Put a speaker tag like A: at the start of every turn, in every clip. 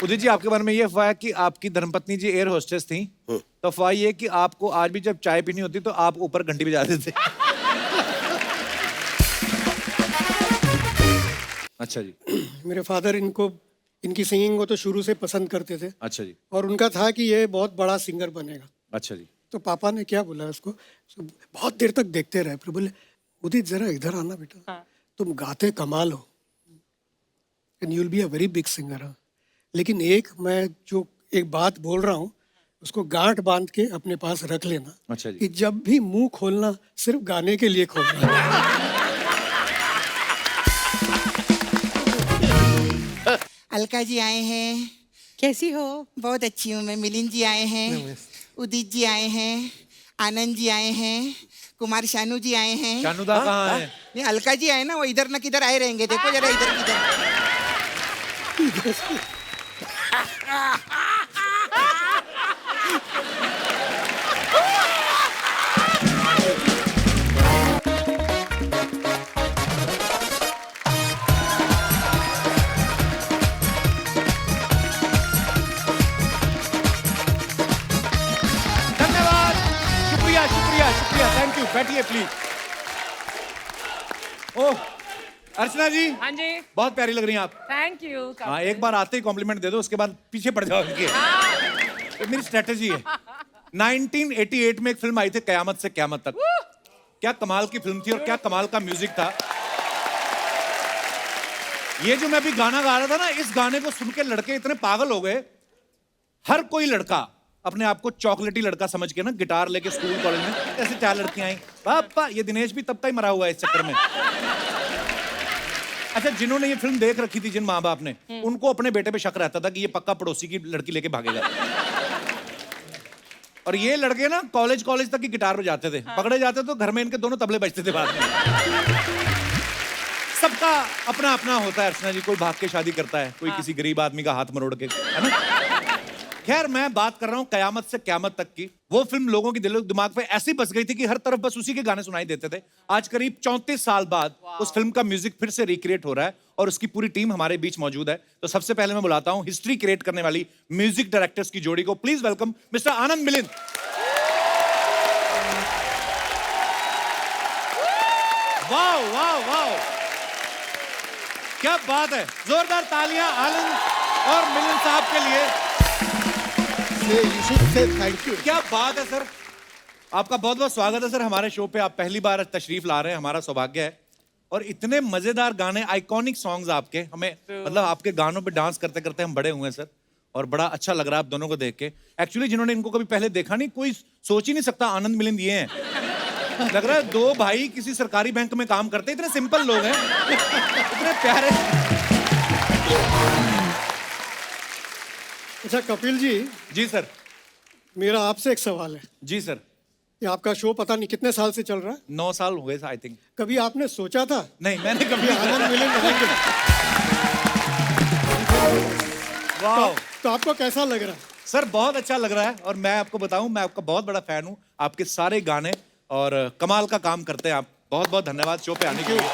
A: उदित जी, आपके बारे में ये अफवाह है कि आपकी धर्मपत्नी जी एयर होस्टेस थी। तो अफवाह ये कि आपको आज भी जब चाय पीनी होती तो आप ऊपर घंटी बजाते थे। अच्छा जी।
B: मेरे फादर इनकी सिंगिंग को तो शुरू से पसंद करते थे
A: अच्छा जी।
B: और उनका था कि ये बहुत बड़ा सिंगर बनेगा।
A: अच्छा जी।
B: तो पापा ने क्या बोला उसको, बहुत देर तक देखते रहे, फिर बोले उदित जरा इधर आना बेटा, तुम गाते कमाल हो and you will be a very big singer. लेकिन एक बात बोल रहा हूँ, उसको गांठ बांध के अपने पास रख लेना।
A: अच्छा जी।
B: कि जब भी मुंह खोलना सिर्फ गाने के लिए खोलना।
C: अलका जी आए हैं।
D: कैसी हो?
C: बहुत अच्छी हूँ मैं। मिलिंद जी आए हैं, उदित जी आए हैं, आनंद जी आए हैं, कुमार शानू जी आए हैं।
A: शानुदा कहाँ है?
C: ये अलका जी आए ना, वो इधर न किधर आए रहेंगे। देखो जरा इधर किधर।
A: धन्यवाद, शुक्रिया शुक्रिया शुक्रिया, थैंक यू। बैठिए प्लीज। ओह अर्चना जी,
D: हाँ जी।
A: बहुत प्यारी लग रही हैं आप।
D: Thank you.
A: हाँ, एक बार आते ही कॉम्प्लीमेंट दे दो, उसके बाद पीछे पड़ जाओ इनके। ये मेरी स्ट्रेटेजी है। 1988 में एक फिल्म आई थी कयामत से कयामत तक। क्या कमाल की फिल्म थी और क्या कमाल का म्यूजिक था। ये जो मैं अभी गाना गा रहा था ना, इस गाने को सुन के लड़के इतने पागल हो गए। हर कोई लड़का अपने आप को चॉकलेटी लड़का समझ के ना गिटार लेके स्कूल कॉलेज में, ऐसे 4 लड़कियां आई, पापा। ये दिनेश भी तब का ही मरा हुआ है इस चक्कर में। अच्छा, जिन्होंने ये फिल्म देख रखी थी, जिन माँ बाप ने, उनको अपने बेटे पे शक रहता था कि ये पक्का पड़ोसी की लड़की लेके भागेगा। और ये लड़के ना कॉलेज तक की गिटार बजाते थे। पकड़े जाते तो घर में इनके दोनों तबले बजते थे बाद में। सबका अपना अपना होता है अर्चना जी। कोई भाग के शादी करता है, कोई किसी गरीब आदमी का हाथ मरोड़ के, है ना। खैर, मैं बात कर रहा हूं कयामत से कयामत तक की। वो फिल्म लोगों की दिलो दिमाग पे ऐसी बस गई थी कि हर तरफ बस उसी के गाने सुनाई देते थे। आज करीब 34 साल बाद उस फिल्म का म्यूजिक फिर से रिक्रिएट हो रहा है और उसकी पूरी टीम हमारे बीच मौजूद है। तो सबसे पहले मैं बुलाता हूं हिस्ट्री क्रिएट करने वाली म्यूजिक डायरेक्टर्स की जोड़ी को। Please welcome mister Anand Milind. वाह वाह वाह, क्या बात है। जोरदार तालियां आनंद और मिलिंद साहब के लिए।
B: Thank you.
A: क्या बात है सर, आपका बहुत बहुत स्वागत है सर हमारे शो पे। आप पहली बार तशरीफ ला रहे हैं, हमारा सौभाग्य है। और इतने मजेदार गाने, आइकॉनिक सॉन्ग्स आपके, हमें मतलब आपके गानों पे डांस करते करते हम बड़े हुए हैं सर। और बड़ा अच्छा लग रहा है आप दोनों को देख के। एक्चुअली जिन्होंने इनको कभी पहले देखा नहीं, कोई सोच ही नहीं सकता आनंद मिलिंद ये हैं। लग रहा है 2 भाई किसी सरकारी बैंक में काम करते, इतने सिंपल लोग हैं, इतने प्यारे।
B: अच्छा कपिल जी।
A: जी सर।
B: मेरा आपसे एक सवाल है।
A: जी सर।
B: कि आपका शो पता नहीं कितने साल से चल रहा है?
A: 9 साल हो गए आई थिंक।
B: कभी आपने सोचा था?
A: नहीं, मैंने कभी
B: आनंद मिलिंद रहेंगे?
A: वाह।
B: तो आपको कैसा लग रहा है?
A: सर बहुत अच्छा लग रहा है। और मैं आपको बताऊं, मैं आपका बहुत बड़ा फैन हूं। आपके सारे गाने और कमाल का काम करते हैं आप। बहुत बहुत धन्यवाद शो पे आने के लिए।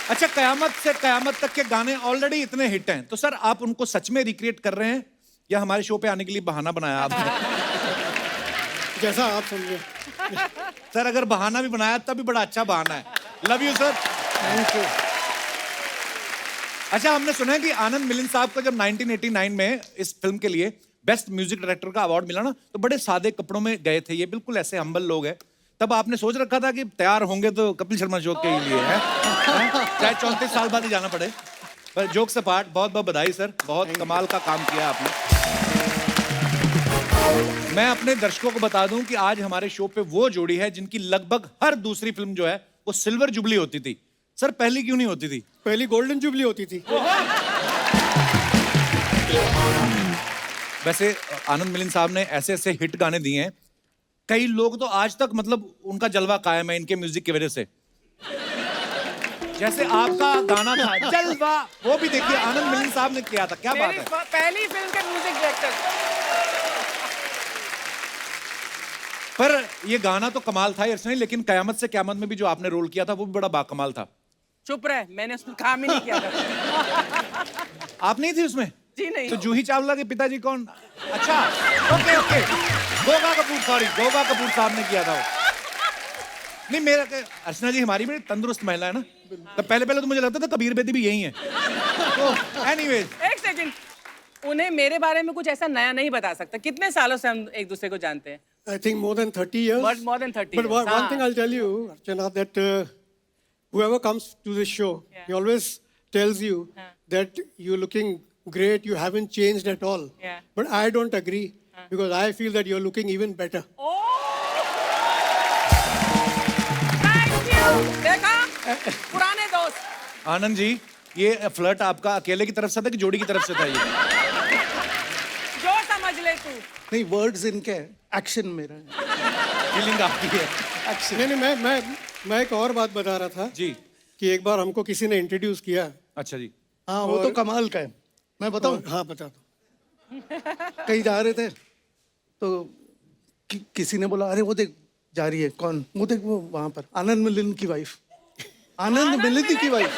A: अच्छा, कयामत से कयामत तक के गाने ऑलरेडी इतने हिट हैं, तो सर आप उनको सच में रिक्रिएट कर रहे हैं या हमारे शो पे आने के लिए बहाना बनाया आपने?
B: जैसा आप समझे।
A: सर अगर बहाना भी बनाया तब भी बड़ा अच्छा बहाना है। Love you sir.
B: Thank you.
A: अच्छा, हमने सुना है कि आनंद मिलिंद साहब को जब 1989 में इस फिल्म के लिए बेस्ट म्यूजिक डायरेक्टर का अवार्ड मिला ना, तो बड़े सादे कपड़ों में गए थे। ये बिल्कुल ऐसे हम्बल लोग हैं। तब आपने सोच रखा था कि तैयार होंगे तो कपिल शर्मा शो के लिए है, चाहे 34 साल बाद ही जाना पड़े। पर जोक से पार्ट, बहुत बहुत बधाई सर, बहुत कमाल का काम किया आपने। मैं अपने दर्शकों को बता दूं कि आज हमारे शो पे वो जोड़ी है जिनकी लगभग हर दूसरी फिल्म जो है वो सिल्वर जुबली होती थी। सर पहली क्यों नहीं होती थी?
B: पहली गोल्डन जुबली होती थी।
A: वैसे आनंद मिलिंद साहब ने ऐसे ऐसे हिट गाने दिए हैं, कई लोग तो आज तक मतलब उनका जलवा कायम है इनके म्यूजिक की वजह से। जैसे आपका गाना था जलवा, वो भी देखिए आनंद मिलिंद साहब ने किया था। क्या बात है।
D: पहली फिल्म के म्यूजिक डायरेक्टर।
A: पर ये गाना तो कमाल था अर्चना, लेकिन कयामत से कयामत में भी जो आपने रोल किया था वो भी बड़ा बाकमाल था।
D: चुप रहे, मैंने उसमें काम ही नहीं किया था।
A: आप नहीं थी उसमें?
D: जी नहीं।
A: तो जूही चावला के पिताजी कौन? अच्छा, okay okay, Goga Kapoor, sorry, Goga Kapoor साहब ने किया था वो। नहीं, मेरा अर्चना जी हमारी बड़ी तंदुरुस्त महिला है ना, तो पहले तो मुझे लगता था कबीर बेदी भी यही है। तो एनीवेज,
D: एक सेकंड, उन्हें मेरे बारे में कुछ ऐसा नया नहीं बता सकता। कितने सालों से हम एक दूसरे को जानते हैं?
B: I think more than 30 years.
D: But more than 30
B: But
D: years.
B: one
D: हाँ.
B: thing I'll tell you, Archana, that whoever comes to this show,
D: Yeah.
B: he always tells you that you're looking great, you haven't changed at all.
D: Yeah.
B: But I don't agree because I feel that you're looking even better.
D: Oh! Thank you. देखा? पुराने दोस्त।
A: आनंद जी, ये flirt आपका अकेले की तरफ से था कि जोड़ी की तरफ से था ये?
D: जो समझ ले तू।
E: नहीं, वर्ड्स इनके एक्शन मेरा है।
A: फीलिंग आपकी है।
B: मैं एक और बात बता रहा था
A: जी।
B: कि एक बार हमको किसी ने इंट्रोड्यूस किया।
A: अच्छा जी।
E: हाँ, वो तो कमाल का है। मैं बताऊं?
B: हाँ, बता दो।
E: कहीं जा रहे थे तो किसी ने बोला, अरे वो देख जा रही है। कौन? वो देख, वो वहां पर आनंद मिलिंद की वाइफ। आनंद मिलिंद की वाइफ।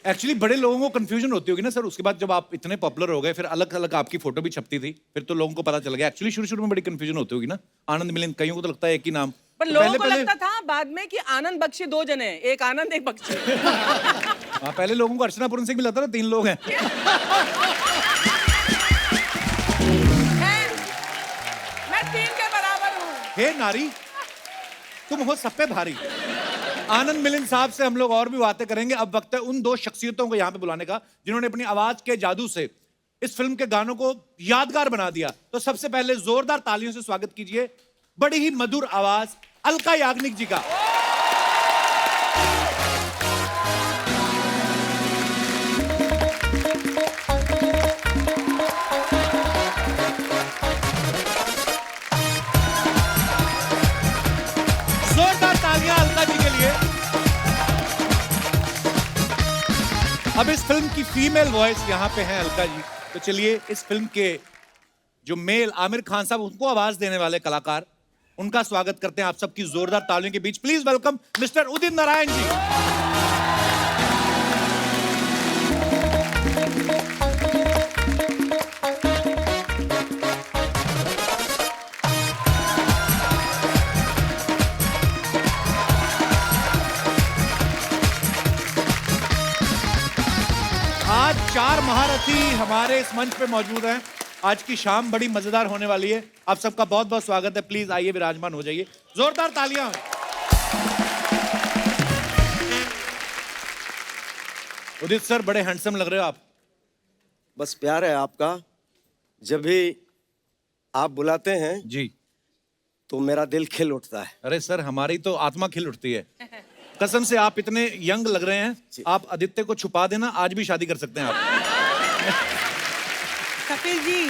A: एक्चुअली बड़े लोगों को कंफ्यूजन होती होगी ना सर, उसके बाद जब आप इतने पॉपुलर हो गए, फिर अलग अलग आपकी फोटो भी छपती थी, फिर तो लोगों को पता चल गया। एक्चुअली शुरू में बड़ी कंफ्यूजन होती होगी ना, आनंद मिलिंद, कईयों को तो लगता है एक ही नाम।
D: पर
A: तो
D: लोगों को लगता था बाद में कि आनंद बख्शी दो जने हैं, एक आनंद एक बख्शी।
A: हाँ, पहले लोगों को अर्चना पूरन सिंह भी लगता था 3 लोग हैं।
D: मैं 3 के बराबर हूँ।
A: हे नारी, तुम हो सब पे भारी। आनंद मिलिंद साहब से हम लोग और भी बातें करेंगे। अब वक्त है उन 2 शख्सियतों को यहाँ पे बुलाने का जिन्होंने अपनी आवाज के जादू से इस फिल्म के गानों को यादगार बना दिया। तो सबसे पहले जोरदार तालियों से स्वागत कीजिए बड़ी ही मधुर आवाज अलका याग्निक जी का। जोरदार तालियां अलका जी के लिए। अब इस फिल्म की फीमेल वॉइस यहाँ पे है अलका जी। तो चलिए इस फिल्म के जो मेल आमिर खान साहब उनको आवाज देने वाले कलाकार, उनका स्वागत करते हैं आप सबकी जोरदार तालियों के बीच। Please welcome mister Udit Narayan ji. आज 4 महारथी हमारे इस मंच पे मौजूद हैं। आज की शाम बड़ी मजेदार होने वाली है। आप सबका बहुत बहुत स्वागत है। प्लीज आइए, विराजमान हो जाइए। जोरदार तालियां। उदित सर, बड़े हैंडसम लग रहे हो आप।
F: बस प्यार है आपका। जब भी आप बुलाते हैं
A: जी।
F: तो मेरा दिल खिल उठता है।
A: अरे सर, हमारी तो आत्मा खिल उठती है। कसम से आप इतने यंग लग रहे हैं। आप आदित्य को छुपा देना, आज भी शादी कर सकते हैं आप।
G: कपिल जी,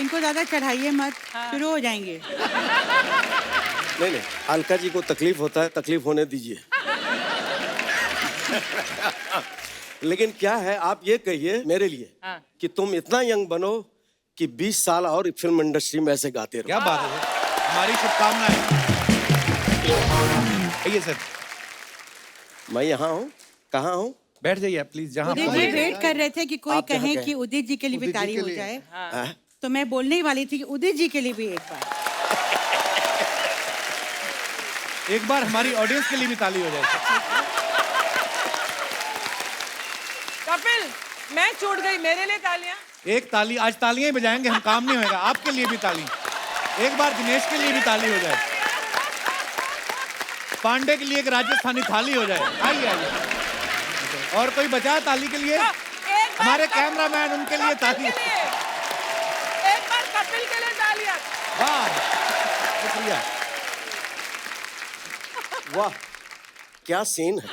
G: इनको ज्यादा चढ़ाइए मत, शुरू हो जाएंगे।
F: नहीं नहीं, अलका जी को तकलीफ होता है, तकलीफ होने दीजिए। लेकिन क्या है, आप ये कहिए मेरे लिए कि तुम इतना यंग बनो कि 20 साल और फिल्म इंडस्ट्री में ऐसे गाते रहो।
A: क्या बात है सर? हमारी शुभकामनाएं। आइए सर।
F: मैं यहाँ हूँ। कहाँ हूँ?
A: बैठ जाइए प्लीज। जहाँ
G: उदित जी वेट कर रहे थे कि कोई
F: आप यहाँ
G: कहे
F: कहें।
G: कि उदित जी के लिए भी
E: उदित जी
G: ताली
E: के
G: हो
E: लिए।
G: जाए,
F: हाँ?
G: तो मैं बोलने ही वाली थी कि उदित जी के लिए भी
A: एक बार हमारी ऑडियंस के लिए भी ताली हो जाए।
D: कपिल, मैं छूट गई, मेरे लिए तालियां।
A: एक ताली, आज तालियां ही बजाएंगे हम, काम नहीं होएगा। आपके लिए भी ताली। एक बार दिनेश के लिए भी ताली हो जाए। पांडे के लिए एक राजस्थानी थाली हो जाए। आइए आइए। और कोई बचा ताली के लिए?
D: एक बार
A: हमारे
D: कप-
A: कैमरामैन, उनके लिए
D: कपिल
A: ताली।
D: के लिए। एक बार कपिल के लिए तालियां।
A: वाह, शुक्रिया।
F: वाह, क्या सीन है।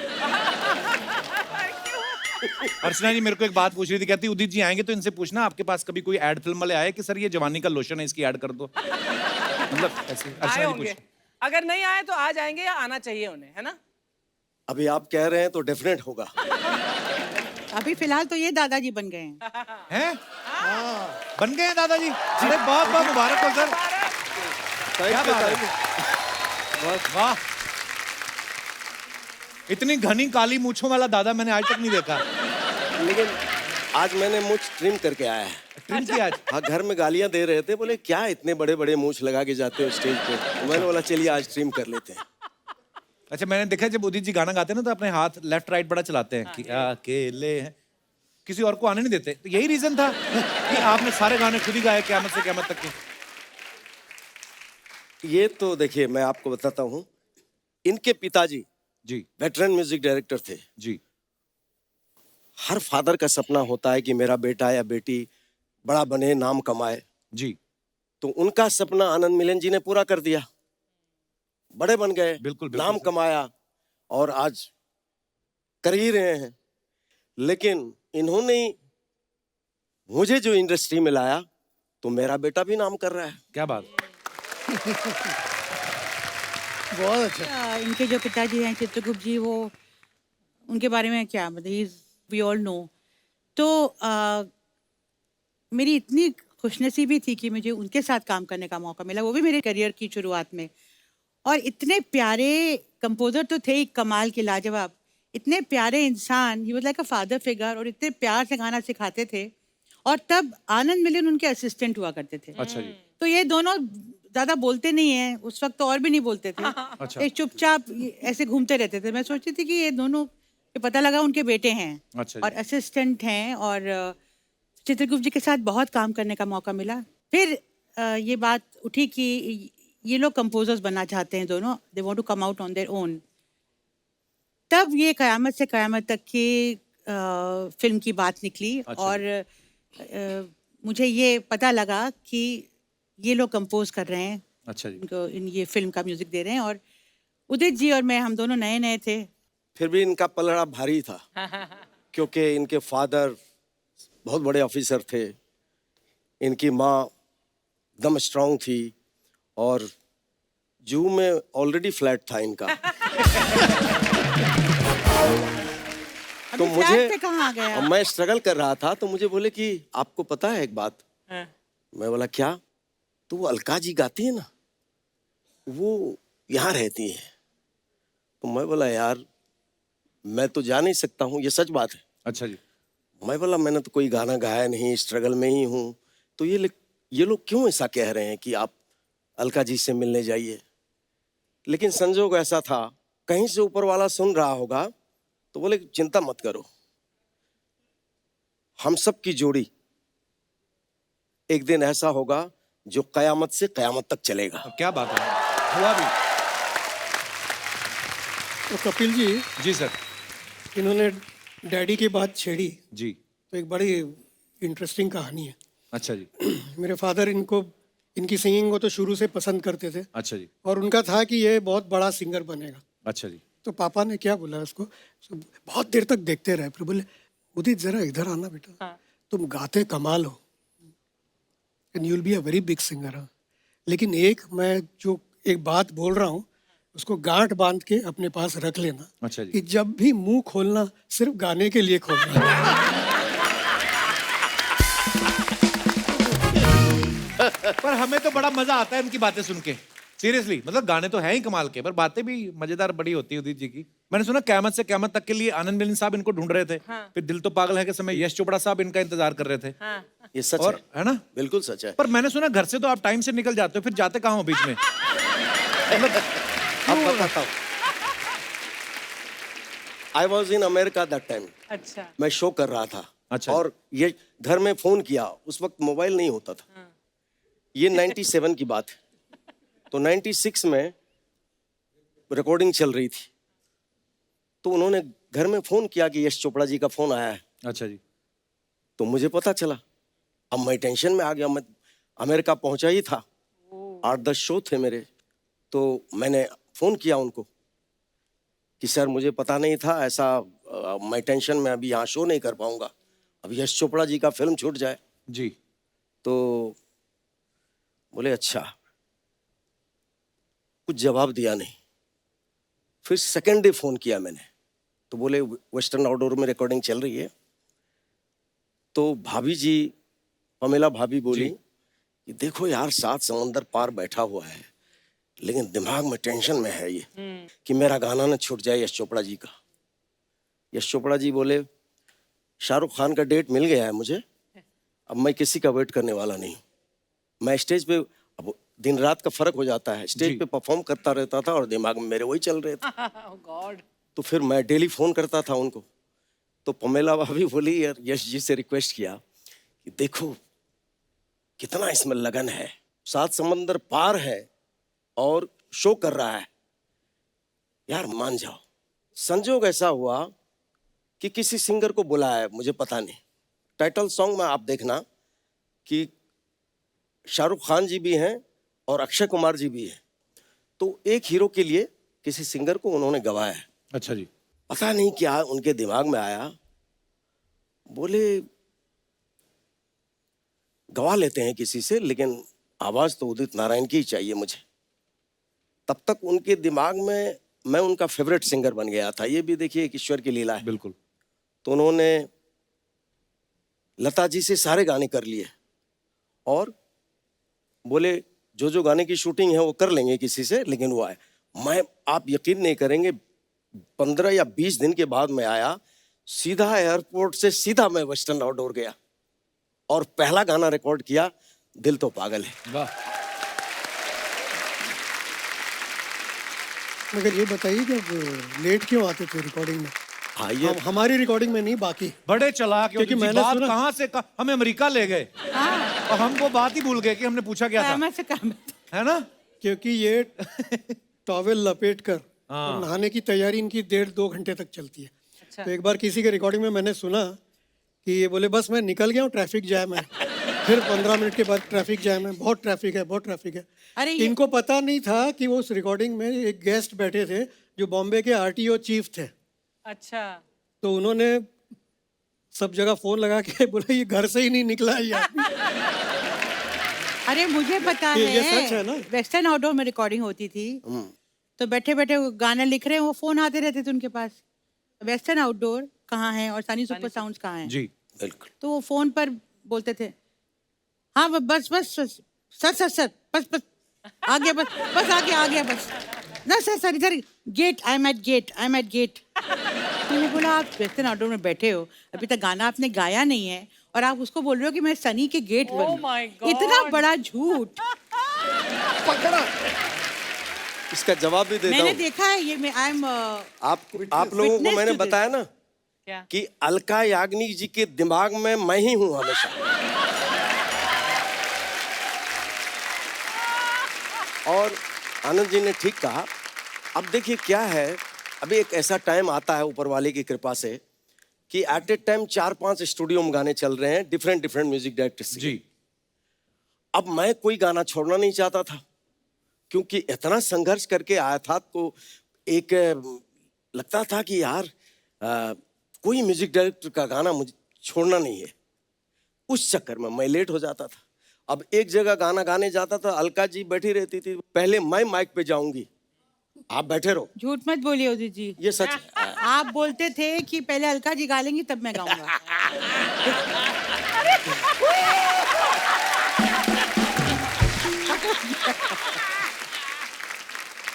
A: अर्चना जी मेरे को एक बात पूछ रही थी, कहती उदित जी आएंगे तो इनसे पूछना आपके पास कभी कोई एड फिल्म वाले आए कि सर ये जवानी का लोशन है, इसकी ऐड कर दो। मतलब ऐसे
D: आए
A: अर्चना जी
D: होंगे।
A: पूछ।
D: अगर नहीं आए तो आ जाएंगे या आना चाहिए उन्हें, है ना?
F: अभी आप कह रहे हैं तो डेफिनेट होगा।
G: अभी फिलहाल तो ये दादाजी बन गए हैं।
A: हैं? बन गए हैं दादाजी? अरे बहुत बहुत मुबारक हो सर। क्या बात है? वाह। इतनी घनी काली मूछों वाला दादा मैंने आज तक नहीं देखा।
F: लेकिन आज मैंने मूछ ट्रिम करके आया है।
A: ट्रिम किया आज?
F: हाँ, घर में गालियां दे रहे थे, बोले क्या इतने बड़े बड़े मूछ लगा के जाते हो स्टेज पे। तो मैंने बोला चलिए आज ट्रिम कर लेते हैं।
A: अच्छा, मैंने देखा जब उदित जी गाना गाते हैं ना तो अपने हाथ लेफ्ट राइट बड़ा चलाते हैं कि अकेले हैं, किसी और को आने नहीं देते। तो यही रीजन था कि आपने सारे गाने खुद ही गाए क़यामत से क़यामत तक के?
F: ये तो देखिए मैं आपको बताता हूँ, इनके पिताजी
A: जी
F: वेटरन म्यूजिक डायरेक्टर थे।
A: जी।
F: हर फादर का सपना होता है कि मेरा बेटा या बेटी बड़ा बने, नाम कमाए।
A: जी
F: तो उनका सपना आनंद मिलन जी ने पूरा कर दिया, बड़े बन गए,
A: बिल्कुल,
F: नाम कमाया और आज कर ही रहे हैं। लेकिन इन्होंने मुझे जो इंडस्ट्री में लाया तो मेरा बेटा भी नाम कर रहा है।
A: क्या बात।
E: बहुत अच्छा।
G: इनके जो पिताजी हैं चित्रगुप्त जी, वो उनके बारे में क्या मतलब, वी ऑल नो। तो मेरी इतनी खुशनसीबी थी कि मुझे उनके साथ काम करने का मौका मिला, वो भी मेरे करियर की शुरुआत में। और इतने प्यारे कंपोजर तो थे ही, कमाल के, लाजवाब, इतने प्यारे इंसान, he was like a father figure, और इतने प्यार से गाना सिखाते थे। और तब आनंद मिलन उनके असिस्टेंट हुआ करते थे।
A: अच्छा जी।
G: तो ये दोनों ज्यादा बोलते नहीं है, उस वक्त तो और भी नहीं बोलते थे।
A: अच्छा।
G: ये चुपचाप ऐसे घूमते रहते थे। मैं सोचती थी कि ये दोनों, ये पता लगा उनके बेटे हैं
A: अच्छा जी।
G: और असिस्टेंट हैं। और चित्रगुप्त जी के साथ बहुत काम करने का मौका मिला। फिर ये बात उठी कि ये लोग कंपोजर्स बनना चाहते हैं दोनों, they want to come out on their own. तब ये क़यामत से क़यामत तक की फिल्म की बात निकली।
A: अच्छा।
G: और मुझे ये पता लगा कि ये लोग कंपोज कर रहे हैं,
A: अच्छा जी।
G: इनको ये फिल्म का म्यूजिक दे रहे हैं। और उदित जी और मैं, हम दोनों नए नए थे।
F: फिर भी इनका पलड़ा भारी था क्योंकि इनके फादर बहुत बड़े ऑफिसर थे, इनकी माँ एकदम स्ट्रांग थी और जू में ऑलरेडी फ्लैट था इनका। तो
G: अभी फ्लैट पे कहाँ आ गया?
F: मैं स्ट्रगल कर रहा था तो मुझे बोले कि आपको पता है एक बात।
D: हाँ।
F: मैं बोला क्या? तो वो अलका जी गाती है ना, वो यहाँ रहती है। तो मैं बोला यार मैं तो जा नहीं सकता हूँ, ये सच बात है।
A: अच्छा जी।
F: मैं बोला मैंने तो कोई गाना गाया नहीं, स्ट्रगल में ही हूँ। तो ये लोग क्यों ऐसा कह रहे हैं कि आप अलका जी से मिलने जाइए। लेकिन संजोग ऐसा था, कहीं से ऊपर वाला सुन रहा होगा तो बोले चिंता मत करो, हम सब की जोड़ी एक दिन ऐसा होगा जो कयामत से कयामत तक चलेगा।
A: क्या बात है, हुआ भी।
B: तो कपिल जी,
A: जी सर।
B: इन्होंने डैडी की बात छेड़ी
A: जी।
B: तो एक बड़ी इंटरेस्टिंग कहानी है।
A: अच्छा जी।
B: मेरे फादर इनकी सिंगिंग को तो शुरू से पसंद करते थे
A: अच्छा जी।
B: और उनका था कि ये बहुत बड़ा सिंगर बनेगा।
A: अच्छा जी।
B: तो पापा ने क्या बोला उसको, बहुत देर तक देखते रहे, फिर बोले उदित जरा इधर आना बेटा, तुम गाते कमाल हो and you will be a very big singer. लेकिन मैं जो एक बात बोल रहा हूँ उसको गांठ बांध के अपने पास रख लेना।
A: अच्छा जी।
B: कि जब भी मुंह खोलना सिर्फ गाने के लिए खोलना।
A: पर हमें तो बड़ा मजा आता है इनकी बातें सुन के, सीरियसली। मतलब गाने तो हैं ही कमाल के, पर बातें भी मजेदार बड़ी होती है उदित जी की। मैंने सुना क़यामत से क़यामत तक के लिए आनंद मिलन साहब इनको ढूंढ रहे थे। फिर दिल तो पागल है के समय यश चोपड़ा साहब इनका इंतजार कर रहे थे।
F: ये सच
A: और है ना?
F: बिल्कुल सच है।
A: पर मैंने सुना घर से तो आप टाइम से निकल जाते हो, फिर जाते कहाँ हो बीच में?
F: अब बताता हूँ। I was in America that time.
D: अच्छा।
F: मैं शो कर रहा था।
A: अच्छा।
F: और ये घर में फोन किया, उस वक्त मोबाइल नहीं होता था। ये 97 की बात है। तो 96 में रिकॉर्डिंग चल रही थी, तो उन्होंने घर में फोन किया कि यश चोपड़ा जी का फोन आया है।
A: अच्छा जी।
F: तो मुझे पता चला। अब मैं टेंशन में आ गया, मैं अमेरिका पहुंचा ही था, 8-10 शो थे मेरे। तो मैंने फोन किया उनको कि सर मुझे पता नहीं था ऐसा, मैं टेंशन में अभी यहाँ शो नहीं कर पाऊंगा, अब यश चोपड़ा जी का फिल्म छूट जाए।
A: जी।
F: तो बोले अच्छा, कुछ जवाब दिया नहीं। फिर सेकेंड डे फोन किया मैंने, तो बोले वेस्टर्न आउटडोर में रिकॉर्डिंग चल रही है। तो भाभी जी, पमेला भाभी बोली कि देखो यार 7 समंदर पार बैठा हुआ है, लेकिन दिमाग में टेंशन में है ये कि मेरा गाना न छूट जाए यश चोपड़ा जी का। यश चोपड़ा जी बोले शाहरुख खान का डेट मिल गया है मुझे, अब मैं किसी का वेट करने वाला नहीं। मैं स्टेज पे, अब दिन रात का फर्क हो जाता है, स्टेज पे परफॉर्म करता रहता था और दिमाग में मेरे वही चल रहे थे।
D: गॉड।
F: तो फिर मैं डेली फोन करता था उनको। तो पमेला भाभी बोली यार, यश जी से रिक्वेस्ट किया कि देखो कितना इसमें लगन है, 7 समंदर पार है और शो कर रहा है, यार मान जाओ। संजोग ऐसा हुआ कि किसी सिंगर को बुलाया, मुझे पता नहीं। टाइटल सॉन्ग में आप देखना कि शाहरुख खान जी भी हैं और अक्षय कुमार जी भी हैं। तो एक हीरो के लिए किसी सिंगर को उन्होंने गवाया है।
A: अच्छा जी।
F: पता नहीं क्या उनके दिमाग में आया, बोले गवा लेते हैं किसी से, लेकिन आवाज तो उदित नारायण की ही चाहिए मुझे। तब तक उनके दिमाग में मैं उनका फेवरेट सिंगर बन गया था। ये भी देखिए एक ईश्वर की लीला है।
A: बिल्कुल।
F: तो उन्होंने लता जी से सारे गाने कर लिए और बोले जो जो गाने की शूटिंग है वो कर लेंगे किसी से, लेकिन वो आए। मैं, आप यकीन नहीं करेंगे, 15 या 20 दिन के बाद मैं आया, सीधा एयरपोर्ट से सीधा मैं वेस्टर्न आउटडोर गया और पहला गाना रिकॉर्ड किया, दिल तो पागल है।
A: वाह।
B: मगर ये बताइए कि लेट क्यों आते थे रिकॉर्डिंग में?
F: हाँ, ये
B: हमारी रिकॉर्डिंग में नहीं, बाकी
A: बड़े चालाक
B: क्योंकि
A: क्योंकि
B: मैंने
A: बात
B: सुना-
A: कहाँ से हमें अमेरिका ले गए और हम वो बात ही भूल गए कि हमने पूछा क्या था,
G: सहमत से काम
A: है ना?
B: क्योंकि ये टॉवेल लपेट कर और नहाने की तैयारी इनकी 1.5-2 घंटे तक चलती है।
D: अच्छा।
B: तो एक बार किसी के रिकॉर्डिंग में मैंने सुना कि ये बोले बस मैं निकल गया हूँ, ट्रैफिक जैम है। फिर 15 मिनट के बाद ट्रैफिक जैम है, बहुत ट्रैफिक है, बहुत ट्रैफिक है।
G: अरे ये-
B: इनको पता नहीं था कि वो उस रिकॉर्डिंग में एक गेस्ट बैठे थे जो बॉम्बे के आरटीओ चीफ थे।
D: अच्छा।
B: तो उन्होंने सब जगह फोन लगा के बोला ये घर से ही नहीं निकला है ये आदमी।
G: अरे मुझे पता
B: ये सच है ना?
G: वेस्टर्न आउटडोर में रिकॉर्डिंग होती थी, तो बैठे बैठे वो गाना लिख रहे हैं, वो फोन आते रहते थे उनके पास, वेस्टर्न आउटडोर कहाँ है और सनी सुपर साउंड्स कहाँ है।
A: जी
F: बिल्कुल।
G: तो वो फोन पर बोलते थे, हाँ बस बस बस, सर बस बस आ गया, बस आ गया बस ना सर इधर gate, I am at gate. मैंने बोला आप वेस्टर्न आउटडोर में बैठे हो, अभी तक गाना आपने गाया नहीं है और आप उसको बोल रहे हो कि मैं सनी के गेट पर
D: Oh
G: हूँ।
D: my God.
G: इतना बड़ा झूठ।
B: पकड़ा।
F: इसका जवाब भी देता
G: मैंने
F: हूँ।
G: देखा है ये, मैं आई एम
F: आप लोगों को
G: witness
F: मैंने
G: to this.
F: बताया ना
D: क्या?
F: कि अलका याग्निक जी के दिमाग में मैं ही हूं हमेशा। और आनंद जी ने ठीक कहा। अब देखिए क्या है, अभी एक ऐसा टाइम आता है ऊपर वाले की कृपा से कि एट ए टाइम 4-5 स्टूडियो में गाने चल रहे हैं डिफरेंट म्यूजिक डायरेक्टर्स के।
A: जी।
F: अब मैं कोई गाना छोड़ना नहीं चाहता था क्योंकि इतना संघर्ष करके आया था, तो एक लगता था कि यार कोई म्यूजिक डायरेक्टर का गाना मुझे छोड़ना नहीं है। उस चक्कर में मैं लेट हो जाता था। अब एक जगह गाना गाने जाता था, अलका जी बैठी रहती थी, पहले मैं माइक पे जाऊंगी, आप बैठे रहो।
G: झूठ मत बोलिए उदित जी,
F: ये सच है।
G: आप बोलते थे कि पहले अलका जी गा लेंगी तब मैं गाऊंगा।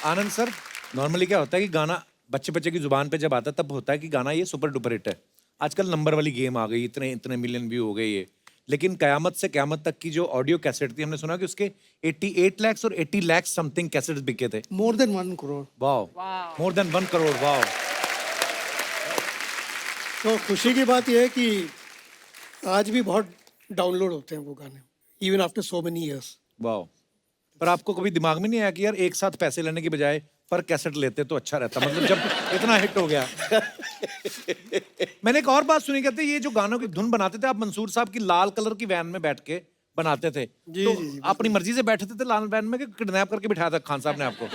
A: आनंद सर, नॉर्मली क्या होता है कि गाना बच्चे की जुबान पे जब आता है तब होता है कि गाना ये सुपर डुपर हिट है। आजकल नंबर वाली गेम आ गई, इतने मिलियन व्यू हो गए ये। लेकिन कयामत से कयामत तक की जो ऑडियो कैसेट थी, हमने सुना कि उसके 88 लाख और 80 लाख समथिंग कैसेट्स बिके थे।
E: More than 1 crore.
A: Wow, more than 1 crore. Wow.
B: तो खुशी की बात यह है कि आज भी बहुत डाउनलोड होते हैं वो गाने, even after so many years.
A: Wow. पर आपको कभी दिमाग में नहीं आया कि यार एक साथ पैसे लेने की बजाय पर कैसेट लेते तो अच्छा रहता, मतलब जब इतना हिट हो गया। मैंने एक और बात सुनी, कहते ये जो गानों की धुन बनाते थे आप मंसूर साहब की लाल कलर की वैन में बैठ के बनाते थे।
B: जी,
A: तो
B: जी,
A: अपनी मर्जी से बैठे थे लाल वैन में कि किडनैप करके बिठाया था खान साहब ने आपको?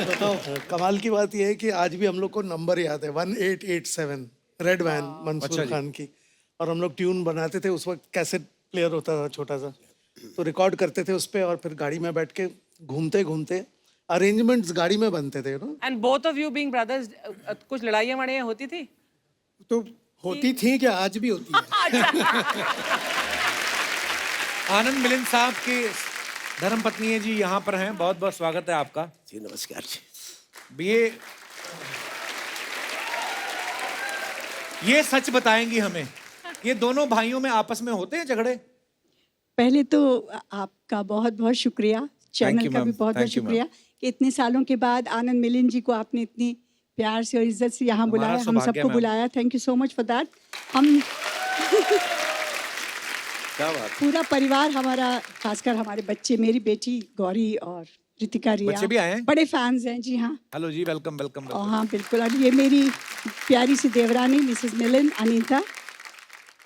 B: बताओ।
E: कमाल की बात यह है कि आज भी हम लोग को नंबर याद है, 1887 रेड वैन
A: अच्छा
E: मंसूर
A: जी।
E: खान की। और हम लोग ट्यून बनाते थे, उस वक्त कैसेट प्लेयर होता था छोटा सा, तो रिकॉर्ड करते थे उस पे और फिर गाड़ी में बैठ के घूमते घूमते अरेंजमेंट्स गाड़ी में बनते थे ना।
D: And both of you being brothers, कुछ लड़ाइयाँ वड़ाइयाँ होती थी?
B: तो होती थी क्या, आज भी होती है।
A: आनंद मिलिंद साहब की धर्मपत्नी जी यहाँ पर हैं, बहुत बहुत स्वागत है आपका।
F: जी नमस्कार जी।
A: ये सच बताएंगी हमें, ये दोनों भाइयों में आपस में होते हैं झगड़े?
H: पहले तो आपका बहुत बहुत शुक्रिया,
A: you,
H: चैनल का भी
A: ma'am.
H: बहुत बहुत
A: Thank you,
H: शुक्रिया कि इतने सालों के बाद आनंद मिलिंद जी को आपने इतनी प्यार से और इज्जत से यहाँ
A: हमारा
H: बुलाया, हम
A: सौभाग्य,
H: सबको
A: ma'am.
H: बुलाया। Thank you so much for that. हम
F: क्या बात।
H: पूरा परिवार हमारा, खासकर हमारे बच्चे, मेरी बेटी गौरी और रितिका रिया,
A: बच्चे भी आए हैं?
H: बड़े फैंस हैं। जी हाँ,
A: हेलो जी, वेलकम वेलकम।
H: और हाँ बिल्कुल। और ये मेरी प्यारी सी देवरानी मिसेस मिलिंद, अनीता।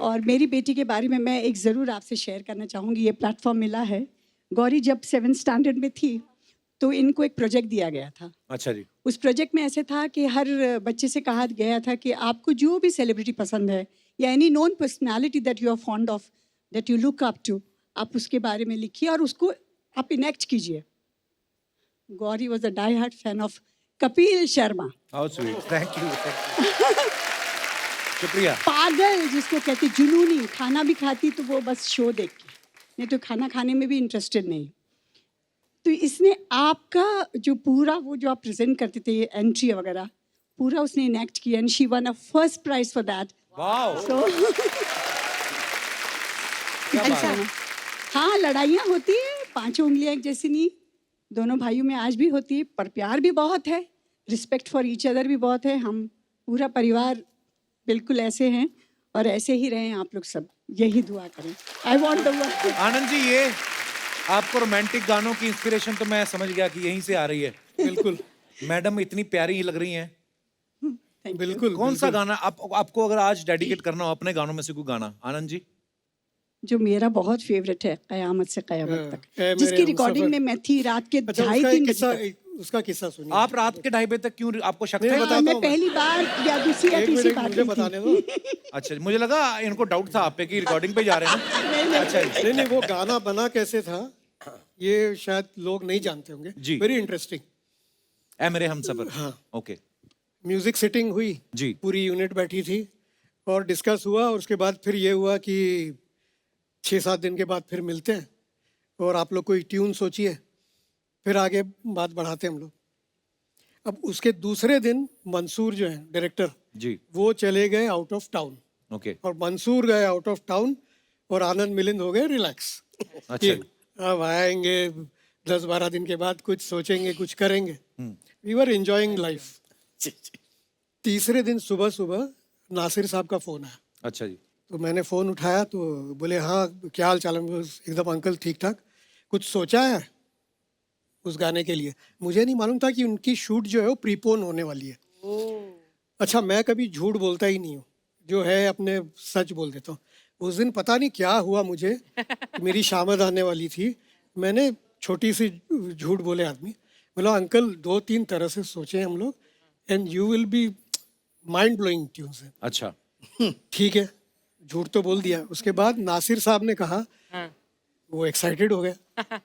H: और मेरी बेटी के बारे में मैं एक ज़रूर आपसे शेयर करना चाहूँगी, ये प्लेटफॉर्म मिला है। गौरी जब 7th स्टैंडर्ड में थी तो इनको एक प्रोजेक्ट दिया गया था।
A: अच्छा जी।
H: उस प्रोजेक्ट में ऐसे था कि हर बच्चे से कहा गया था कि आपको जो भी सेलिब्रिटी पसंद है या any non personality that you are fond of, that you look up to, आप उसके बारे में लिखिए और उसको आप इनेक्ट कीजिए। Gauri was a die hard fan of Kapil Sharma.
A: How sweet, thank you. शुक्रिया।
H: पागल जिसको कहते, जुनूनी, खाना भी खाती तो वो बस शो देख के, नहीं तो खाना खाने में भी इंटरेस्टेड नहीं। तो इसने आपका जो पूरा वो जो आप प्रेजेंट करते थे, एंट्री वगैरह, पूरा उसने इनेक्ट किया and she won a first prize for that.
A: Wow.
H: So अच्छा, हाँ लड़ाइयाँ होती है, 5 उंगलियाँ एक जैसी नहीं, दोनों भाइयों में आज भी होती है, पर प्यार भी बहुत है, रिस्पेक्ट फॉर ईच अदर भी बहुत है। हम पूरा परिवार बिल्कुल ऐसे हैं और ऐसे ही रहें आप लोग सब, यही दुआ करें। I want the
A: Anand ji, ये आपको रोमांटिक गानों की इंस्पिरेशन तो मैं समझ गया कि यहीं से आ रही है।
B: बिल्कुल
A: मैडम इतनी प्यारी ही लग रही हैं।
B: बिल्कुल।
A: कौन सा गाना आपको अगर आज डेडिकेट करना हो अपने गानों में से कोई गाना, आनंद जी?
H: जो मेरा बहुत फेवरेट है, कयामत से कयामत
B: हाँ,
H: तक,
B: मेरे
H: जिसकी
B: हमसफर।
H: रिकॉर्डिंग में मैं थी रात के
B: अच्छा,
H: 2:30-3 बजे
B: किस्सा,
H: तक।
B: उसका किस्सा सुनिए।
A: आप रात के 2:30 बजे तक क्यों, आपको शक
B: नहीं,
A: था?
B: बताता
H: मैं
B: हूँ मैं।
H: पहली बार या दूसरी या
B: एक
H: तीसरी
B: मिनट
H: बार
B: मुझे
H: की
B: बताने
H: थी।
B: दो।
A: अच्छा, मुझे लगा इनको डाउट था आप पे कि रिकॉर्डिंग पे जा रहे हैं। अच्छा जी।
B: नहीं, वो गाना बना कैसे था ये शायद लोग नहीं जानते होंगे।
A: जी।
B: Very interesting.
A: ऐ मेरे हमसफर।
B: हाँ।
A: ओके
B: म्यूजिक सिटिंग हुई
A: जी।
B: पूरी यूनिट बैठी थी और डिस्कस हुआ और उसके बाद फिर ये हुआ कि 6-7 दिन के बाद फिर मिलते हैं और आप लोग कोई ट्यून सोचिए, फिर आगे बात बढ़ाते हैं हम लोग। अब उसके दूसरे दिन मंसूर जो है डायरेक्टर,
A: जी।
B: वो चले गए आउट ऑफ टाउन
A: ओके।
B: और मंसूर गए आउट ऑफ टाउन और आनंद मिलिंद हो गए रिलैक्स।
A: अच्छा
B: कि
A: जी।
B: अब आएंगे 10-12 दिन के बाद, कुछ सोचेंगे, कुछ करेंगे। We were enjoying life. तीसरे दिन सुबह सुबह नासिर साहब का फोन आया,
A: अच्छा जी।
B: तो मैंने फ़ोन उठाया तो बोले हाँ क्या हाल चाल है। एकदम अंकल ठीक ठाक, कुछ सोचा है उस गाने के लिए? मुझे नहीं मालूम था कि उनकी शूट जो है वो प्रीपोन होने वाली है। अच्छा, मैं कभी झूठ बोलता ही नहीं हूँ, जो है अपने सच बोल देता हूँ। उस दिन पता नहीं क्या हुआ मुझे कि मेरी शामद आने वाली थी, मैंने छोटी सी झूठ बोले आदमी, बोला अंकल 2-3 तरह से सोचे हम लोग and you will be mind blowing tunes.
A: अच्छा।
B: ठीक है, झूठ तो बोल दिया। उसके बाद नासिर साहब ने कहा, वो एक्साइटेड हो गया,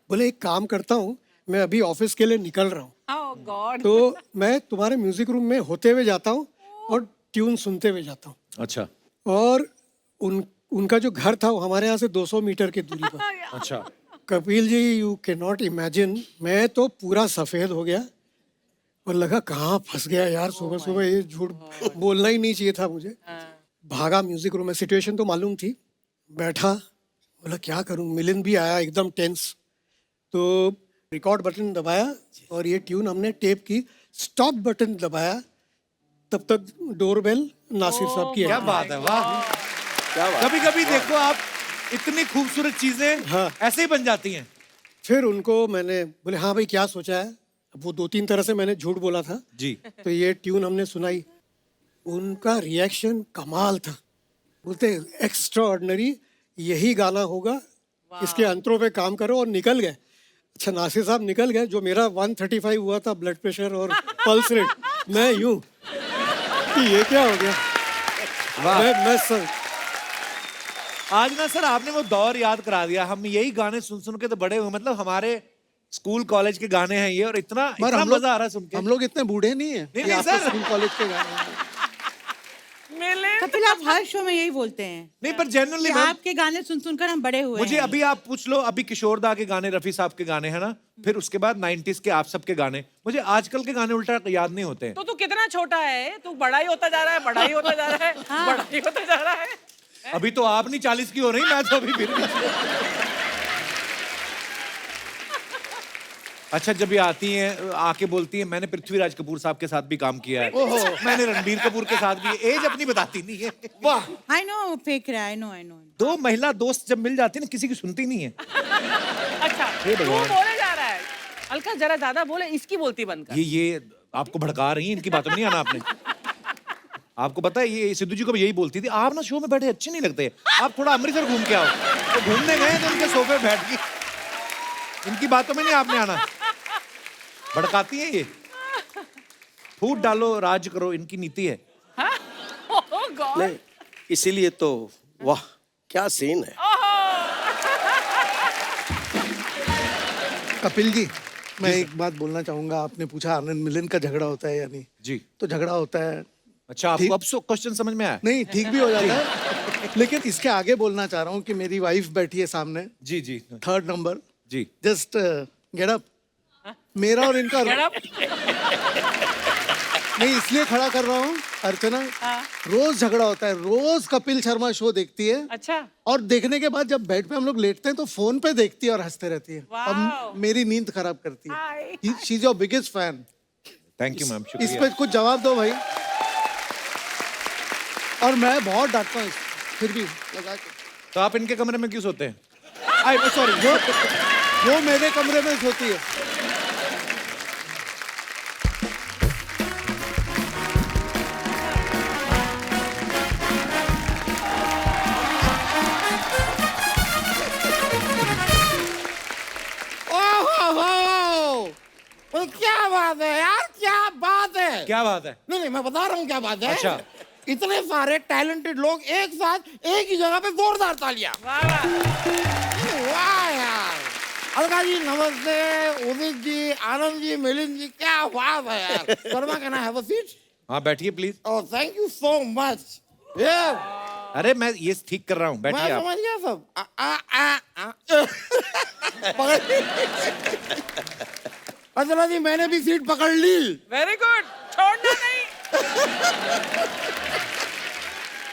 B: बोले एक काम करता हूँ, मैं अभी ऑफिस के लिए निकल रहा हूँ,
D: Oh God.
B: तो मैं तुम्हारे म्यूजिक रूम में होते हुए जाता हूँ और ट्यून सुनते हुए जाता हूँ।
A: अच्छा।
B: और उनका जो घर था वो हमारे यहाँ से 200 मीटर की दूरी पर।
A: अच्छा।
B: Kapil ji, you can not imagine, मैं तो पूरा सफेद हो गया और लगा कहाँ फंस गया यार, सुबह सुबह ये झूठ बोलना ही नहीं चाहिए था मुझे। भागा म्यूजिक रूम में, सिचुएशन तो मालूम थी, बैठा, बोला क्या करूं। मिलिंद भी आया एकदम टेंस, तो रिकॉर्ड बटन दबाया और ये ट्यून हमने टेप की, स्टॉप बटन दबाया, तब तक डोरबेल नासिर साहब की
A: क्या
B: है।
A: बात है, वाह।
F: क्या बात।
A: कभी कभी देखो आप, इतनी खूबसूरत चीजें
B: हाँ।
A: ऐसे ही बन जाती हैं।
B: फिर उनको मैंने बोले हाँ भाई क्या सोचा है। अब वो 2-3 तरह से मैंने झूठ बोला था,
A: जी।
B: तो ये ट्यून हमने सुनाई, उनका रिएक्शन कमाल था, बोलते एक्स्ट्रा ऑर्डिनरी, यही गाना होगा, इसके अंतरों पे काम करो, और निकल गए। अच्छा, नासिर साहब निकल गए, जो मेरा 135 हुआ था ब्लड प्रेशर और पल्स रेट, मैं यूं कि ये क्या हो गया। मैं सर
A: आज ना सर आपने वो दौर याद करा दिया, हम यही गाने सुन सुन के तो बड़े हुए, मतलब हमारे स्कूल कॉलेज के गाने हैं ये, और इतना
E: पर
A: इतना
E: हम लोग-
A: मजा आ रहा है सुन के।
E: हम लोग इतने बूढ़े नहीं है
A: नहीं, नहीं,
E: आपके
A: सर।
E: स्कूल कॉलेज के गाने।
D: मिलिंद
G: कपिल आप हर शो में यही बोलते हैं
A: नहीं पर जेन्युइनली
G: कि आपके गाने सुन सुनकर हम बड़े हुए
A: मुझे
G: हैं।
A: अभी आप पूछ लो, अभी किशोर दा के गाने, रफी साहब के गाने है ना, फिर उसके बाद 90s के आप सबके गाने, मुझे आजकल के गाने उल्टा याद नहीं होते हैं।
D: तो तू कितना छोटा है, तू बड़ा ही होता जा रहा है, बड़ा ही होता जा रहा है, बड़ा ही होता जा रहा है।
A: अभी तो आप नहीं 40 की हो रही, मैं तो अभी फिर भी। अच्छा जब ये आती हैं आके बोलती हैं मैंने पृथ्वीराज कपूर साहब के साथ भी काम किया है, मैंने रणबीर कपूर के साथ भी, एज अपनी बताती नहीं है। वाह,
G: आई नो फेक रहा है, आई नो।
A: दो महिला दोस्त जब मिल जाती है ना किसी की सुनती नहीं है।
D: अच्छा
A: हे
D: तू
A: भगवान।
D: बोले जा रहा है, अलका जरा ज्यादा बोले, इसकी बोलती बंद कर।
A: ये आपको भड़का रही हैं, इनकी बातों में नहीं आना आपने। आपको पता है ये सिद्धू जी को भी यही बोलती थी, आप ना शो में बैठे अच्छे नहीं लगते, आप थोड़ा अमृतसर घूम के आओ। तो घूमने गए तो उनके सोफे बैठ गई, इनकी बातों में नहीं आपने आना। भड़काती है ये, फूट डालो राज करो, इनकी नीति है।
D: Oh God!
F: नहीं, इसीलिए तो वाह क्या सीन है।
E: कपिल जी, मैं एक बात बोलना चाहूंगा। आपने पूछा आनंद मिलिंद का झगड़ा होता है या नहीं?
A: जी।
E: तो झगड़ा होता है।
A: अच्छा आपको
E: ठीक।
A: अब क्वेश्चन समझ में आया?
E: नहीं, ठीक भी हो जाता है। लेकिन इसके आगे बोलना चाह रहा हूँ कि मेरी वाइफ बैठी है सामने,
A: जी जी
E: 3rd नंबर।
A: जी।
E: Just get up. मेरा और इनका
D: Get up.
E: नहीं, इसलिए खड़ा कर रहा हूँ अर्चना, रोज झगड़ा होता है, रोज कपिल शर्मा शो देखती है।
D: अच्छा
E: और देखने के बाद जब बेड पे हम लोग लेटते हैं तो फोन पे देखती है और हंसते रहती है
D: वाह।
E: और मेरी नींद खराब करती है। She is your biggest fan.
A: Thank you ma'am,
E: इस
A: शुक्रिया।
E: पे कुछ जवाब दो भाई। और मैं बहुत डांटता हूँ फिर भी लगा के।
A: तो आप इनके कमरे में क्यों सोते हैं?
E: सॉरी, वो मेरे कमरे में सोती है।
C: ओह, क्या बात है यार, क्या बात है।
A: क्या बात है?
C: नहीं मैं बता रहा हूँ क्या बात है।
A: अच्छा।
C: इतने सारे टैलेंटेड लोग एक साथ एक ही जगह पे जोरदार तालियां।
D: वाह वाह।
C: वाह यार, अलका जी नमस्ते, उदित जी, आनंद जी, मिलिंद जी, क्या बात है यार। Sharma can I have a seat?
A: हाँ बैठिए please.
C: Oh thank you so much. ये
A: अरे मैं ये ठीक कर रहा हूँ,
C: मैं
A: बैठिए आप।
C: समझ गया सब। पकड़। अर्चना जी मैंने भी सीट पकड़ ली।
D: वेरी गुड, छोड़ना नहीं।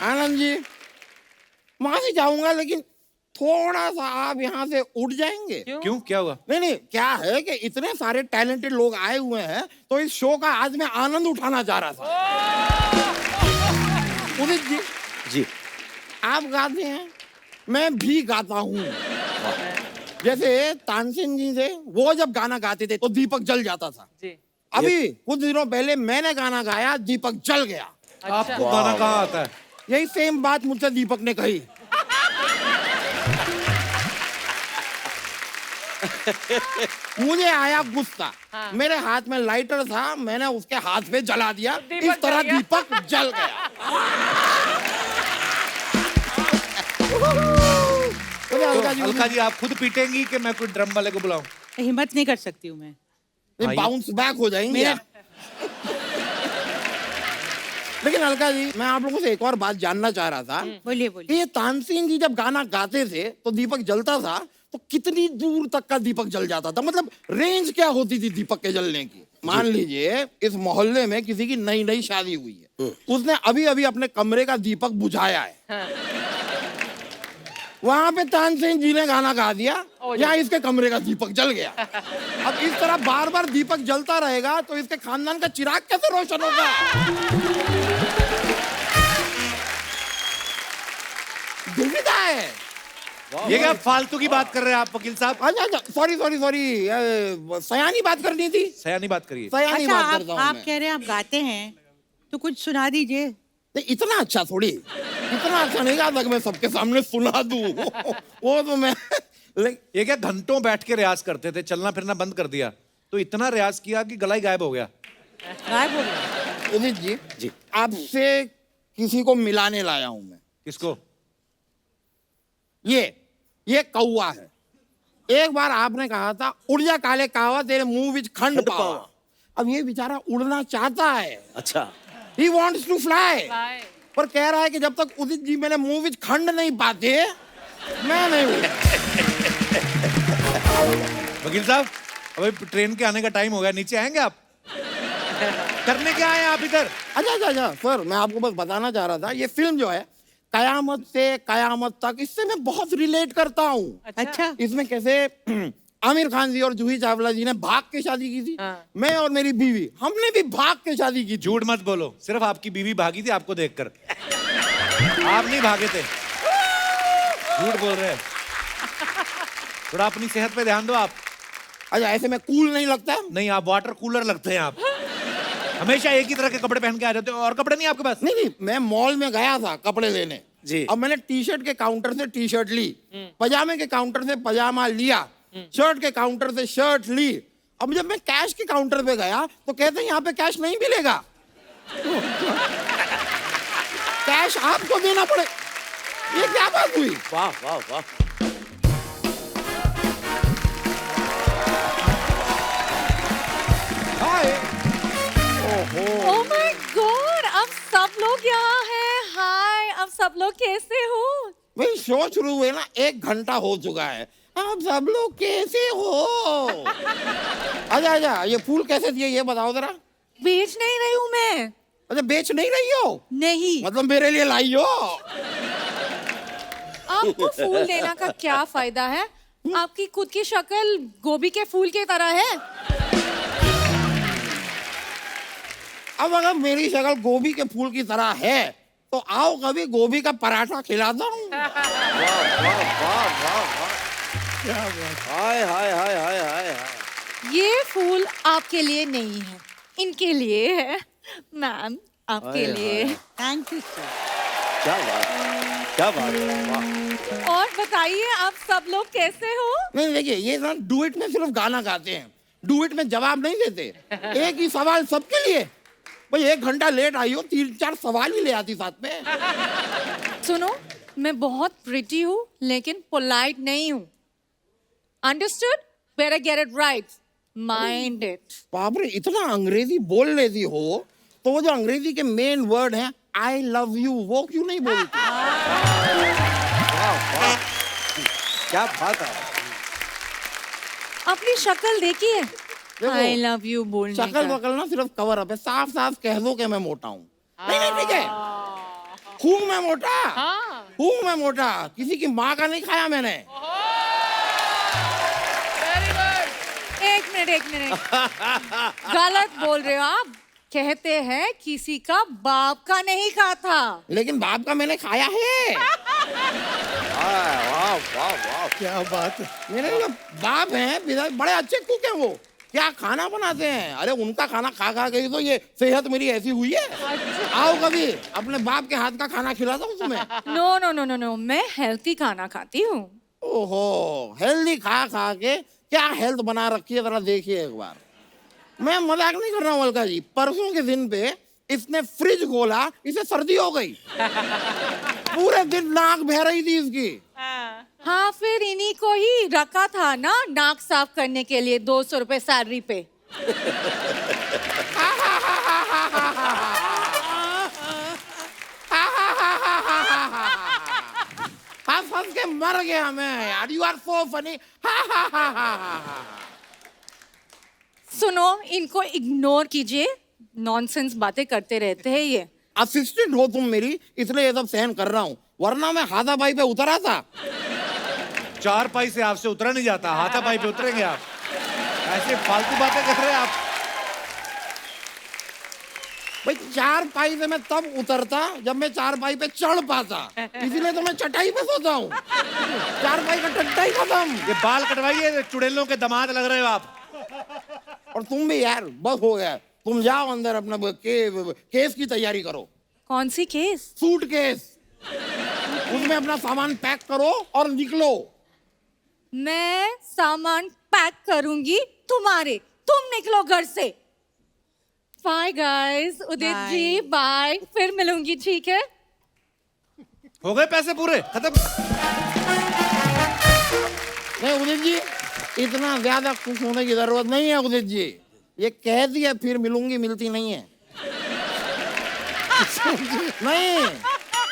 C: आनंद जी माफी चाहूंगा लेकिन थोड़ा सा आप यहाँ से उठ जाएंगे?
A: क्यों, क्या हुआ?
C: नहीं क्या है कि इतने सारे टैलेंटेड लोग आए हुए हैं तो इस शो का आज मैं आनंद उठाना चाह रहा था। उदित जी
F: जी।
C: आप गाते हैं, मैं भी गाता हूँ। जैसे तानसेन जी थे, वो जब गाना गाते थे तो दीपक जल जाता था।
D: जी।
C: अभी कुछ दिनों पहले मैंने गाना गाया, दीपक जल गया।
A: आपको गाना कहाँ आता है?
C: यही सेम बात मुझसे दीपक ने कही। मुझे आया गुस्सा। मेरे हाथ में लाइटर था, मैंने उसके हाथ पे जला दिया।
D: दीपक
C: इस तरह
D: जल गया।
C: दीपक जल गया।
A: तो अलका जी आप खुद पीटेंगी कि मैं कोई ड्रम वाले को बुलाऊं?
G: हिम्मत नहीं कर सकती हूँ मैं।
C: बाउंस बैक हो जाएंगे। लेकिन अलका जी मैं आप लोगों से एक और बात जानना चाह रहा था।
G: बोलिए
C: कि
G: बोलिए।
C: ये तानसेन जी जब गाना गाते थे तो दीपक जलता था, तो कितनी दूर तक का दीपक जल जाता था? मतलब रेंज क्या होती थी दीपक के जलने की? मान लीजिए इस मोहल्ले में किसी की नई नई शादी हुई है, उसने अभी अभी अपने कमरे का दीपक बुझाया है। वहां पे तानसेन जी ने गाना गा दिया, या इसके कमरे का दीपक जल गया। अब इस तरह बार बार दीपक जलता रहेगा तो इसके खानदान का चिराग कैसे रोशन होगा? दुविधा है।
A: ये क्या फालतू की बात कर रहे हैं आप वकील साहब?
C: अच्छा सॉरी सॉरी सॉरी, सयानी बात करनी थी।
A: सयानी बात करिए।
C: सयानी
G: अच्छा
C: बात करता हूँ
G: आप
C: मैं।
G: कह रहे हैं आप गाते हैं तो कुछ सुना दीजिए।
C: नहीं, इतना अच्छा थोड़ी, इतना अच्छा नहीं गाता कि मैं सबके सामने सुना दूं। वो तो मैं
A: ये क्या घंटों बैठ के रियाज करते थे, चलना फिरना बंद कर दिया, तो इतना रियाज किया कि गला ही गायब हो गया।
G: गायब हो गया।
C: उदित जी जी आपसे किसी को मिलाने लाया हूं मैं।
A: किसको?
C: ये कौवा है। एक बार आपने कहा था उड़ जा काले कावा तेरे मुंह विच खंड पावा। अब ये बेचारा उड़ना चाहता है।
F: अच्छा।
C: He wants to fly. पर कह रहा है कि जब तक उदित जी मेरे मुंह विच खंड नहीं पाते मैं नहीं बोलूंगा।
A: वकील साहब, अभी ट्रेन के आने का टाइम हो गया, नीचे आएंगे आप? करने क्या आए आप इधर?
C: अच्छा सर, मैं आपको बस बताना चाह रहा था, ये फिल्म जो है कयामत से कयामत तक, इससे मैं बहुत रिलेट करता हूँ।
G: अच्छा।
C: इसमें कैसे आमिर खान जी और जूही चावला जी ने भाग के शादी की थी, मैं और मेरी बीवी हमने भी भाग के शादी की।
A: झूठ मत बोलो, सिर्फ आपकी बीवी भागी थी आपको देखकर, आप नहीं भागे थे। झूठ बोल रहे हैं। थोड़ा अपनी सेहत पे ध्यान दो आप।
C: अच्छा, ऐसे में कूल नहीं लगता?
A: नहीं, आप वाटर कूलर लगते हैं। आप हमेशा एक ही तरह के कपड़े पहन के आ जाते हो, और कपड़े नहीं आपके पास?
C: नहीं, मैं मॉल में गया था कपड़े लेने
A: जी।
C: अब मैंने टी शर्ट के काउंटर से टी शर्ट ली, पजामे के काउंटर से पजामा लिया, शर्ट के काउंटर से शर्ट ली। अब जब मैं कैश के काउंटर पे गया तो कहते हैं यहाँ पे कैश नहीं मिलेगा, कैश आपको देना पड़े। ये क्या बात हुई?
F: वाह वाह वाह।
I: ओह माय गॉड, अब सब लोग यहाँ हैं। हाय, अब सब लोग कैसे हो?
C: भाई शो शुरू हुए ना 1 घंटा हो चुका है, आप सब लोग कैसे हो? अच्छा, ये फूल कैसे दिए ये बताओ जरा।
I: बेच नहीं रही हूँ मैं।
C: अच्छा, बेच नहीं रही हो?
I: नहीं।
C: मतलब मेरे लिए लाई हो?
I: आपको फूल देना का क्या फायदा है? आपकी खुद की शक्ल गोभी के फूल की तरह है।
C: अब अगर मेरी शक्ल गोभी के फूल की तरह है तो आओ कभी गोभी का पराठा खिलाता हूँ।
F: हाय हाय हाय हाय हाय हाय।
I: ये फूल आपके लिए नहीं है, इनके लिए है। मैम, आपके
F: हाय,
I: लिए।
G: Thank you sir.
F: क्या बात, क्या बात है, वाह।
I: और बताइए, आप सब लोग कैसे हो?
C: नहीं देखिए, ये ना डुएट में सिर्फ गाना गाते हैं, डुएट में जवाब नहीं देते। एक ही सवाल सबके लिए। भाई 1 घंटा लेट आई हो, 3-4 सवाल ही ले आती साथ में।
I: सुनो, मैं बहुत प्रिटी हूँ लेकिन पोलाइट नहीं हूँ। Understood? Better get it right, mind it.
C: बाप रे, इतना अंग्रेजी बोल लेती हो तो वो जो अंग्रेजी के मेन वर्ड हैं आई लव यू, वो क्यों नहीं बोलती?
F: क्या बात है।
I: अपनी शक्ल देखिए, आई लव यू बोलने
C: शक्ल
I: का।
C: वकल ना सिर्फ कवर अप है, साफ साफ कह दो कि मैं मोटा हूँ। नहीं ठीक है, हूँ मैं मोटा, हूँ मैं मोटा, किसी की माँ का नहीं खाया मैंने।
I: एक मिनट गलत बोल रहे हो आप। कहते हैं किसी का बाप का नहीं खाता।
C: लेकिन बाप का मैंने खाया है।
F: वाह वाह वाह।
E: क्या बात है।
C: मेरे जो बाप हैं बड़े अच्छे कुक हैं, वो क्या खाना बनाते हैं। अरे उनका खाना खा खा के तो ये सेहत मेरी ऐसी हुई है। आओ कभी अपने बाप के हाथ का खाना खिलाता हूँ तुम्हें।
I: No no no no no, मैं हेल्थी खाना खाती हूँ।
C: ओहो, हेल्दी खा खा के क्या हेल्थ बना रखी है, जरा देखिए एक बार। मैं मजाक नहीं कर रहा हूँ अलका जी, परसों के दिन पे इसने फ्रिज खोला, इसे सर्दी हो गई। पूरे दिन नाक बह रही थी इसकी।
I: हाँ, फिर इन्हीं को ही रखा था ना नाक साफ करने के लिए 200 रुपए सैलरी पे।
C: हंस के मर गया मैं यार। You are so funny.
I: सुनो, इनको इग्नोर कीजिए, नॉनसेंस बातें करते रहते हैं ये।
C: असिस्टेंट हो तुम मेरी, इसलिए ये सब सहन कर रहा हूँ, वरना मैं हाथापाई पे उतरा था।
A: 4 पाई से आपसे उतरा नहीं जाता, हाथापाई पे उतरेंगे आप। ऐसे फालतू बातें कर रहे हैं आप।
C: भाई 4 पाई से मैं तब उतरता जब मैं 4 पाई पे चढ़ पाता, इसीलिए तो मैं चटाई पे सोता हूँ। 4 पाई का टट्टा ही खत्म।
A: ये बाल कटवाइए, चुड़ैलों के दामाद लग रहे हो आप।
C: और तुम भी यार, बस हो गया। तुम जाओ अंदर अपना केस की तैयारी करो।
I: कौन सी केस?
C: सूट केस, उसमें अपना सामान पैक करो और निकलो।
I: मैं सामान पैक करूंगी तुम्हारे, तुम निकलो घर से। बाय गाइस, उदित
G: Bye.
I: जी बाय, फिर मिलूंगी, ठीक है?
A: हो गए पैसे पूरे खत्म।
C: नहीं उदित जी, इतना ज्यादा खुश होने की जरूरत नहीं है उदित जी। ये कह दिया फिर मिलूंगी, मिलती नहीं है। नहीं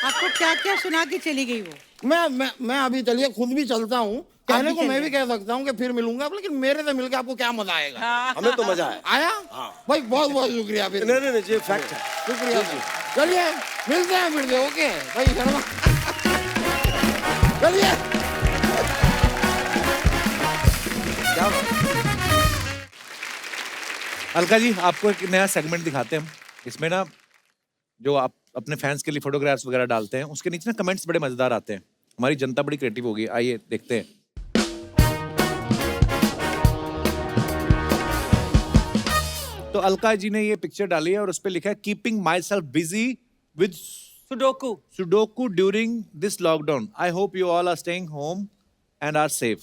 G: आपको क्या क्या सुना के चली गई वो?
C: मैं अभी चलिए खुद भी चलता हूँ, कहने को
G: चल
C: मैं भी
G: रहे
C: कह सकता हूँ कि फिर मिलूंगा, लेकिन मेरे से मिलकर आपको क्या मजा आएगा?
F: हमें तो मजा आया।
C: आया? भाई बहुत बहुत शुक्रिया फिर।
F: नहीं नहीं नहीं, ये फैक्ट है।
C: शुक्रिया। चलिए मिलते हैं फिर से। ओके भाई शर्मा, चलिए।
F: क्या बात?
A: अलका जी, आपको एक नया सेगमेंट दिखाते हैं हम। इसमें ना जो आप अपने फैंस के लिए फोटोग्राफ्स वगैरह डालते हैं, उसके नीचे ना कमेंट्स बड़े मजेदार आते हैं। हमारी जनता बड़ी क्रिएटिव होगी, आइए देखते हैं। तो अलका जी ने ये पिक्चर डाली है और उस पर लिखा है keeping my self busy with sudoku during this lockdown. I hope you all are staying home and are safe.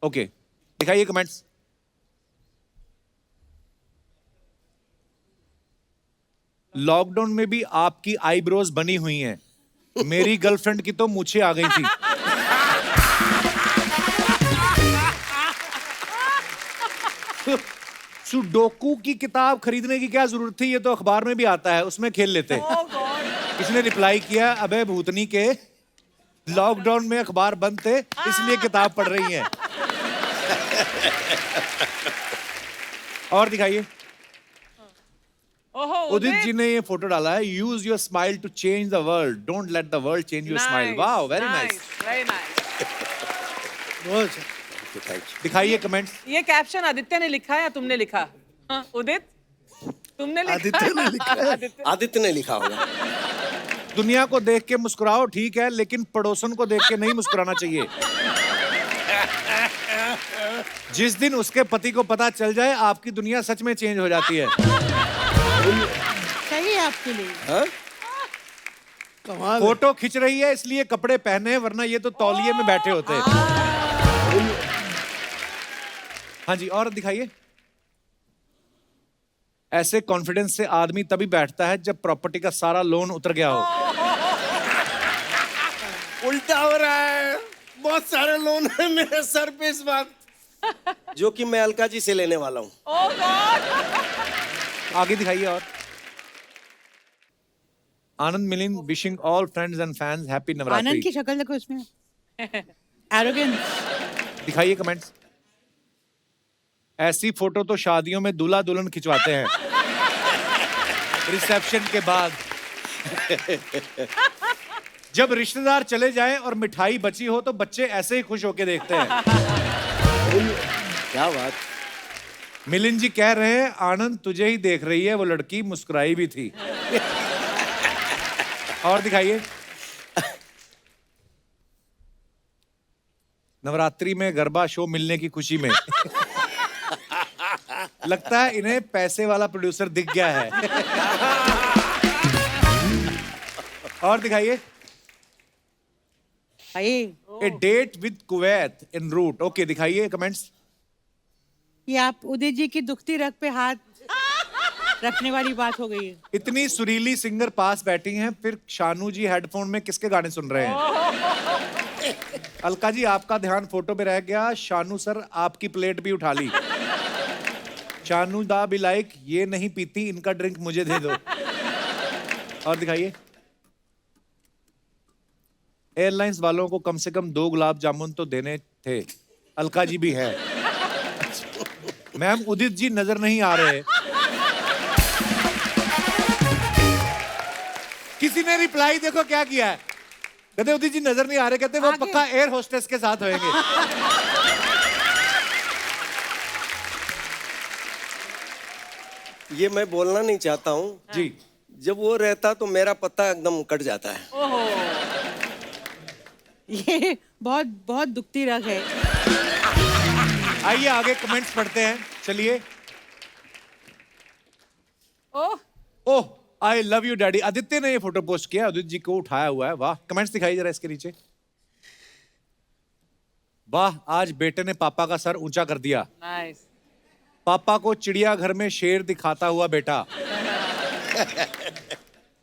A: Okay, दिखाइए कमेंट्स। लॉकडाउन में भी आपकी आईब्रोज बनी हुई हैं। मेरी गर्लफ्रेंड की तो मूछें आ गई थी। सुडोकू की किताब खरीदने की क्या जरूरत थी, ये तो अखबार में भी आता है, उसमें खेल लेते। किसी ने रिप्लाई किया, अबे भूतनी के, लॉकडाउन में अखबार बंद थे इसलिए किताब पढ़ रही हैं। और दिखाइए। उदित जी ने ये फोटो डाला है, use your smile to change the world, don't let the world change your smile. Wow, very nice,
D: very nice.
B: बहुत अच्छा।
A: दिखाइए कमेंट्स।
D: ये कैप्शन आदित्य ने लिखा है या तुमने लिखा? हाँ, उदित तुमने लिखा?
B: आदित्य ने लिखा है।
F: आदित्य ने लिखा होगा।
A: दुनिया को देख के मुस्कुराओ ठीक है, लेकिन पड़ोसन को देख के नहीं मुस्कुराना चाहिए। जिस दिन उसके पति को पता चल जाए, आपकी दुनिया सच में चेंज हो जाती है।
G: सही है आपके लिए।
F: हाँ?
B: कमाल है।
A: फोटो खिंच रही है इसलिए कपड़े पहने, वरना ये तो तौलिए में बैठे होते। हाँ जी, और दिखाइए। ऐसे कॉन्फिडेंस से आदमी तभी बैठता है जब प्रॉपर्टी का सारा लोन उतर गया हो।
F: उल्टा हो रहा है, बहुत सारे लोन है मेरे सर पे इस बात, जो कि मैं अलका जी से लेने वाला हूँ।
D: Oh god.
A: आगे दिखाइए। और Anand Milind wishing all friends and fans happy
G: Anand
A: Navratri.
G: की शक्ल देखो इसमें। एरोगेंस।
A: दिखाइए कमेंट्स। ऐसी फोटो तो शादियों में दूल्हा दुल्हन खिंचवाते हैं, रिसेप्शन के बाद। जब रिश्तेदार चले जाएं और मिठाई बची हो तो बच्चे ऐसे ही खुश होके देखते हैं।
F: क्या बात।
A: मिलिंद जी कह रहे हैं, आनंद तुझे ही देख रही है, वो लड़की मुस्कुराई भी थी। और दिखाइए। नवरात्रि में गरबा शो मिलने की खुशी में लगता है इन्हें पैसे वाला प्रोड्यूसर दिख गया है। और दिखाइए। A date with Kuwait in route. Okay, दिखाइए कमेंट्स।
G: ये आप उदय जी की दुखती रग पे हाथ रखने वाली बात हो गई है।
A: इतनी सुरीली सिंगर पास बैठी हैं, फिर शानू जी हेडफोन में किसके गाने सुन रहे हैं? अलका जी, आपका ध्यान फोटो पे रह गया, शानू सर आपकी प्लेट भी उठा ली। शानू दा भी लाइक, ये नहीं पीती, इनका ड्रिंक मुझे दे दो। और दिखाइए। एयरलाइंस वालों को कम से कम 2 गुलाब जामुन तो देने थे। अलका जी भी है। मैम, उदित जी नजर नहीं आ रहे। किसी ने रिप्लाई देखो क्या किया है, कहते उदित जी नजर नहीं आ रहे, कहते वो पक्का एयर होस्टेस के साथ होंगे।
F: ये मैं बोलना नहीं चाहता हूँ
A: जी।
F: जब वो रहता तो मेरा पत्ता एकदम कट जाता है।
G: ये बहुत बहुत दुखती रग है।
A: आइए आगे कमेंट्स पढ़ते हैं, चलिए। Oh, I love you daddy. Aditya ने ये फोटो पोस्ट किया, आदित्य जी को उठाया हुआ है। वाह, कमेंट्स दिखाइए जरा इसके नीचे। वाह, आज बेटे ने पापा का सर ऊंचा कर दिया।
D: नाइस।
A: पापा को चिड़ियाघर में शेर दिखाता हुआ बेटा।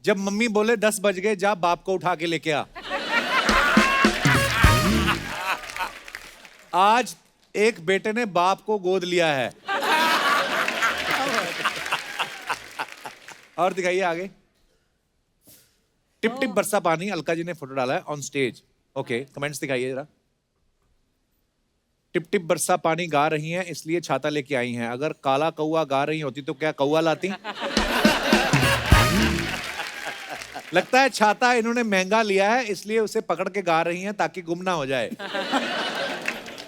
A: जब मम्मी बोले 10 बज गए, जा बाप को उठा के लेके आ। आज एक बेटे ने बाप को गोद लिया है। और दिखाइए आगे। टिप टिप बरसा पानी, अलका जी ने फोटो डाला है ऑन स्टेज। ओके, कमेंट्स दिखाइए जरा। टिप टिप बरसा पानी गा रही हैं इसलिए छाता लेके आई हैं, अगर काला कौआ गा रही होती तो क्या कौआ लाती? लगता है छाता इन्होंने महंगा लिया है इसलिए उसे पकड़ के गा रही हैं ताकि गुम ना हो जाए।